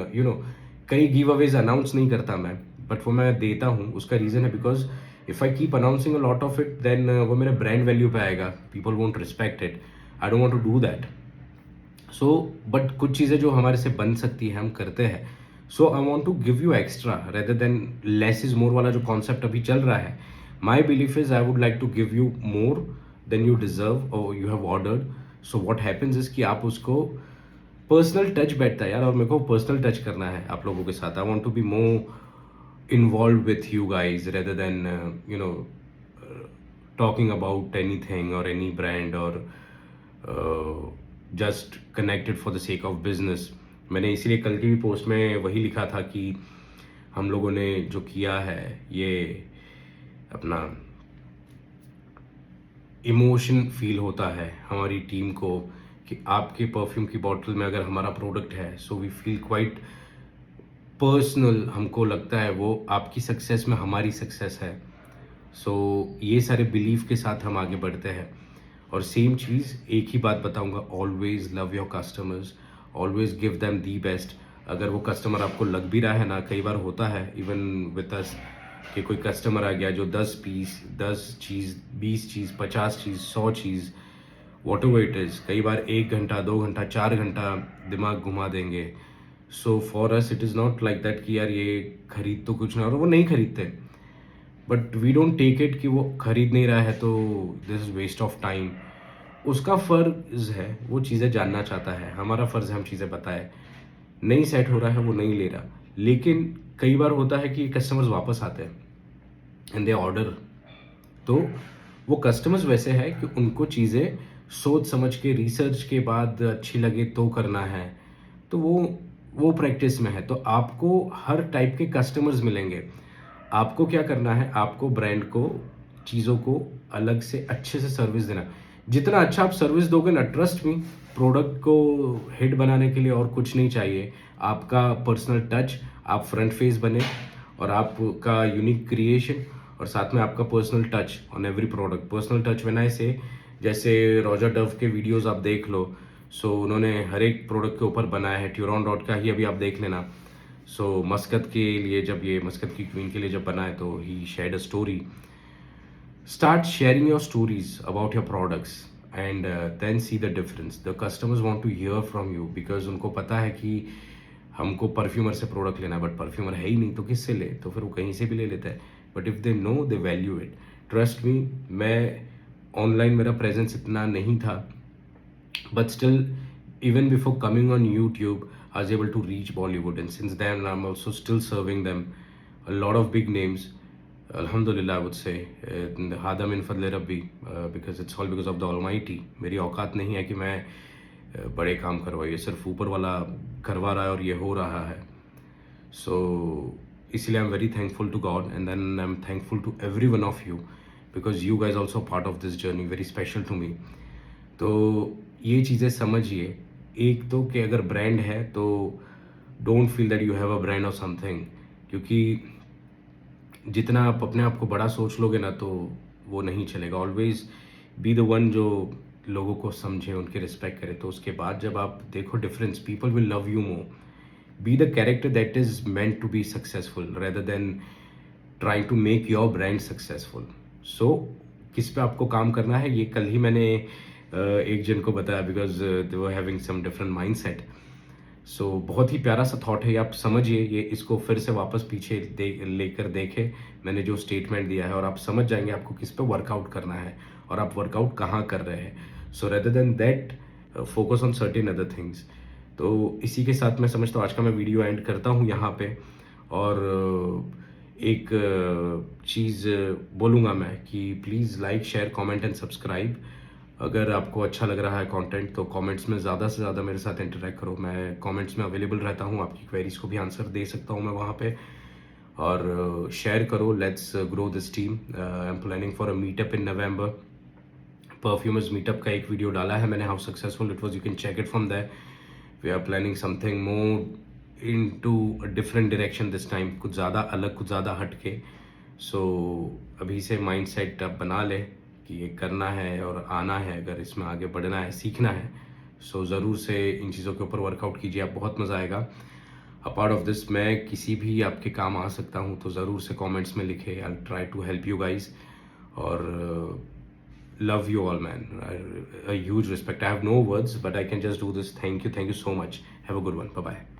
कई गिव अवेज अनाउंस नहीं करता मैं, बट वो मैं देता हूँ। उसका रीज़न है because if I keep announcing a lot of it, then वो मेरे ब्रांड वैल्यू पे आएगा, people won't respect it. I don't want to do that. So but कुछ चीज़ें जो हमारे से बन सकती है हम करते हैं। So I want to give you extra rather than less is more वाला जो कॉन्सेप्ट अभी चल रहा है। My belief is I would like to give you more than you deserve और you have ordered. So what happens is कि आप उसको पर्सनल टच बैठता है यार, और मेरे को पर्सनल टच करना है आप लोगों के साथ। I want to be more involve with you guys rather than talking about anything or any brand or just connected for the sake of business। मैंने इसीलिए कल की भी पोस्ट में वही लिखा था कि हम लोगों ने जो किया है ये अपना इमोशन फील होता है हमारी टीम को कि आपके परफ्यूम की बॉटल में अगर हमारा प्रोडक्ट है, so we feel quite personal. हमको लगता है वो आपकी सक्सेस में हमारी सक्सेस है। सो ये सारे बिलीफ के साथ हम आगे बढ़ते हैं। और सेम चीज़ एक ही बात बताऊंगा, always love your customers, always give them the best. अगर वो कस्टमर आपको लग भी रहा है ना, कई बार होता है इवन विद अस कि कोई कस्टमर आ गया जो 10 पीस 10 चीज़ 20 चीज़ 50 चीज़ 100 चीज़ वॉट एवर इट इज़, कई बार 1 घंटा 2 घंटा 4 घंटा दिमाग घुमा देंगे। So for us it is not like that कि यार ये खरीद तो कुछ ना, और वो नहीं खरीदते, but we don't take it कि वो खरीद नहीं रहा है तो this is waste of time. उसका फ़र्ज़ है, वो चीज़ें जानना चाहता है, हमारा फ़र्ज़ है हम चीज़ें बताएं। नहीं सेट हो रहा है वो नहीं ले रहा, लेकिन कई बार होता है कि कस्टमर्स वापस आते हैं एंड दे ऑर्डर। तो वो कस्टमर्स वैसे हैं कि उनको चीज़ें सोच समझ के रिसर्च के बाद अच्छी लगे तो करना है, तो वो प्रैक्टिस में है। तो आपको हर टाइप के कस्टमर्स मिलेंगे। आपको क्या करना है, आपको ब्रांड को चीज़ों को अलग से अच्छे से सर्विस देना। जितना अच्छा आप सर्विस दोगे ना, ट्रस्ट मी, प्रोडक्ट को हिट बनाने के लिए और कुछ नहीं चाहिए। आपका पर्सनल टच, आप फ्रंट फेस बने और आपका यूनिक क्रिएशन, और साथ में आपका personal touch on every product. Personal touch when I से, जैसे रॉजर डव के वीडियोस आप देख लो, सो उन्होंने हर एक प्रोडक्ट के ऊपर बनाया है। ट्यूरॉन डॉट का ही अभी आप देख लेना। सो मस्कत के लिए, जब ये मस्कत की क्वीन के लिए जब बनाए, तो he shared a story. Start sharing your stories about your products and then see the difference. The customers want to hear from you because उनको पता है कि हमको परफ्यूमर से प्रोडक्ट लेना है, बट परफ्यूमर है ही नहीं तो किससे ले, तो फिर वो कहीं से भी ले लेता है। But if they know they value it. Trust me, मैं ऑनलाइन मेरा प्रेजेंस इतना नहीं था, but still, even before coming on YouTube, I was able to reach Bollywood, and since then I'm also still serving them a lot of big names. Alhamdulillah, I would say Hadam in Fadle Rabbi, because it's all because of the Almighty. मेरी औकात नहीं है कि मैं बड़े काम करवाऊँ, ये सिर्फ ऊपर वाला करवा रहा है और ये हो रहा है। So इसलिए I'm very thankful to God, and then I'm thankful to every one of you because you guys also part of this journey, very special to me. तो ये चीज़ें समझिए। एक तो कि अगर ब्रांड है तो don't feel that you have a brand और समथिंग, क्योंकि जितना आप अपने आप को बड़ा सोच लोगे ना तो वो नहीं चलेगा। ऑलवेज बी द वन जो लोगों को समझे, उनकी रिस्पेक्ट करे। तो उसके बाद जब आप देखो difference, people will love you more. Be the character that is meant to be successful rather than trying to make your brand successful. So किस पे आपको काम करना है, ये कल ही मैंने एक जन को बताया, because they were having some different mindset. So बहुत ही प्यारा सा थॉट है, ये आप समझिए। ये इसको फिर से वापस पीछे लेकर देखें मैंने जो स्टेटमेंट दिया है, और आप समझ जाएंगे आपको किस पे वर्कआउट करना है और आप वर्कआउट कहाँ कर रहे हैं। सो rather than that focus on certain other things. तो इसी के साथ मैं समझता हूँ आज का मैं वीडियो एंड करता हूँ यहाँ पे। और एक चीज़ बोलूँगा मैं कि please like share comment and subscribe. अगर आपको अच्छा लग रहा है कंटेंट तो कमेंट्स में ज़्यादा से ज़्यादा मेरे साथ इंटरेक्ट करो। मैं कमेंट्स में अवेलेबल रहता हूँ, आपकी क्वेरीज को भी आंसर दे सकता हूँ मैं वहाँ पे। और शेयर करो, let's grow this team. I am planning for a meetup in November. Perfumers meetup का एक वीडियो डाला है मैंने, how successful it was, you can check it from there. We are planning something more into a different direction this time, कुछ ज़्यादा अलग, कुछ ज़्यादा हट के। सो अभी से माइंडसेट आप बना लें कि ये करना है और आना है, अगर इसमें आगे बढ़ना है, सीखना है, सो ज़रूर से इन चीज़ों के ऊपर वर्कआउट कीजिए, आप बहुत मज़ा आएगा। अपार्ट ऑफ दिस मैं किसी भी आपके काम आ सकता हूँ, तो ज़रूर से कमेंट्स में लिखें, I will try to help you guys. और love you all, man. A huge respect. I have no words, but I can just do this. Thank you so much. Have a good one. Bye bye.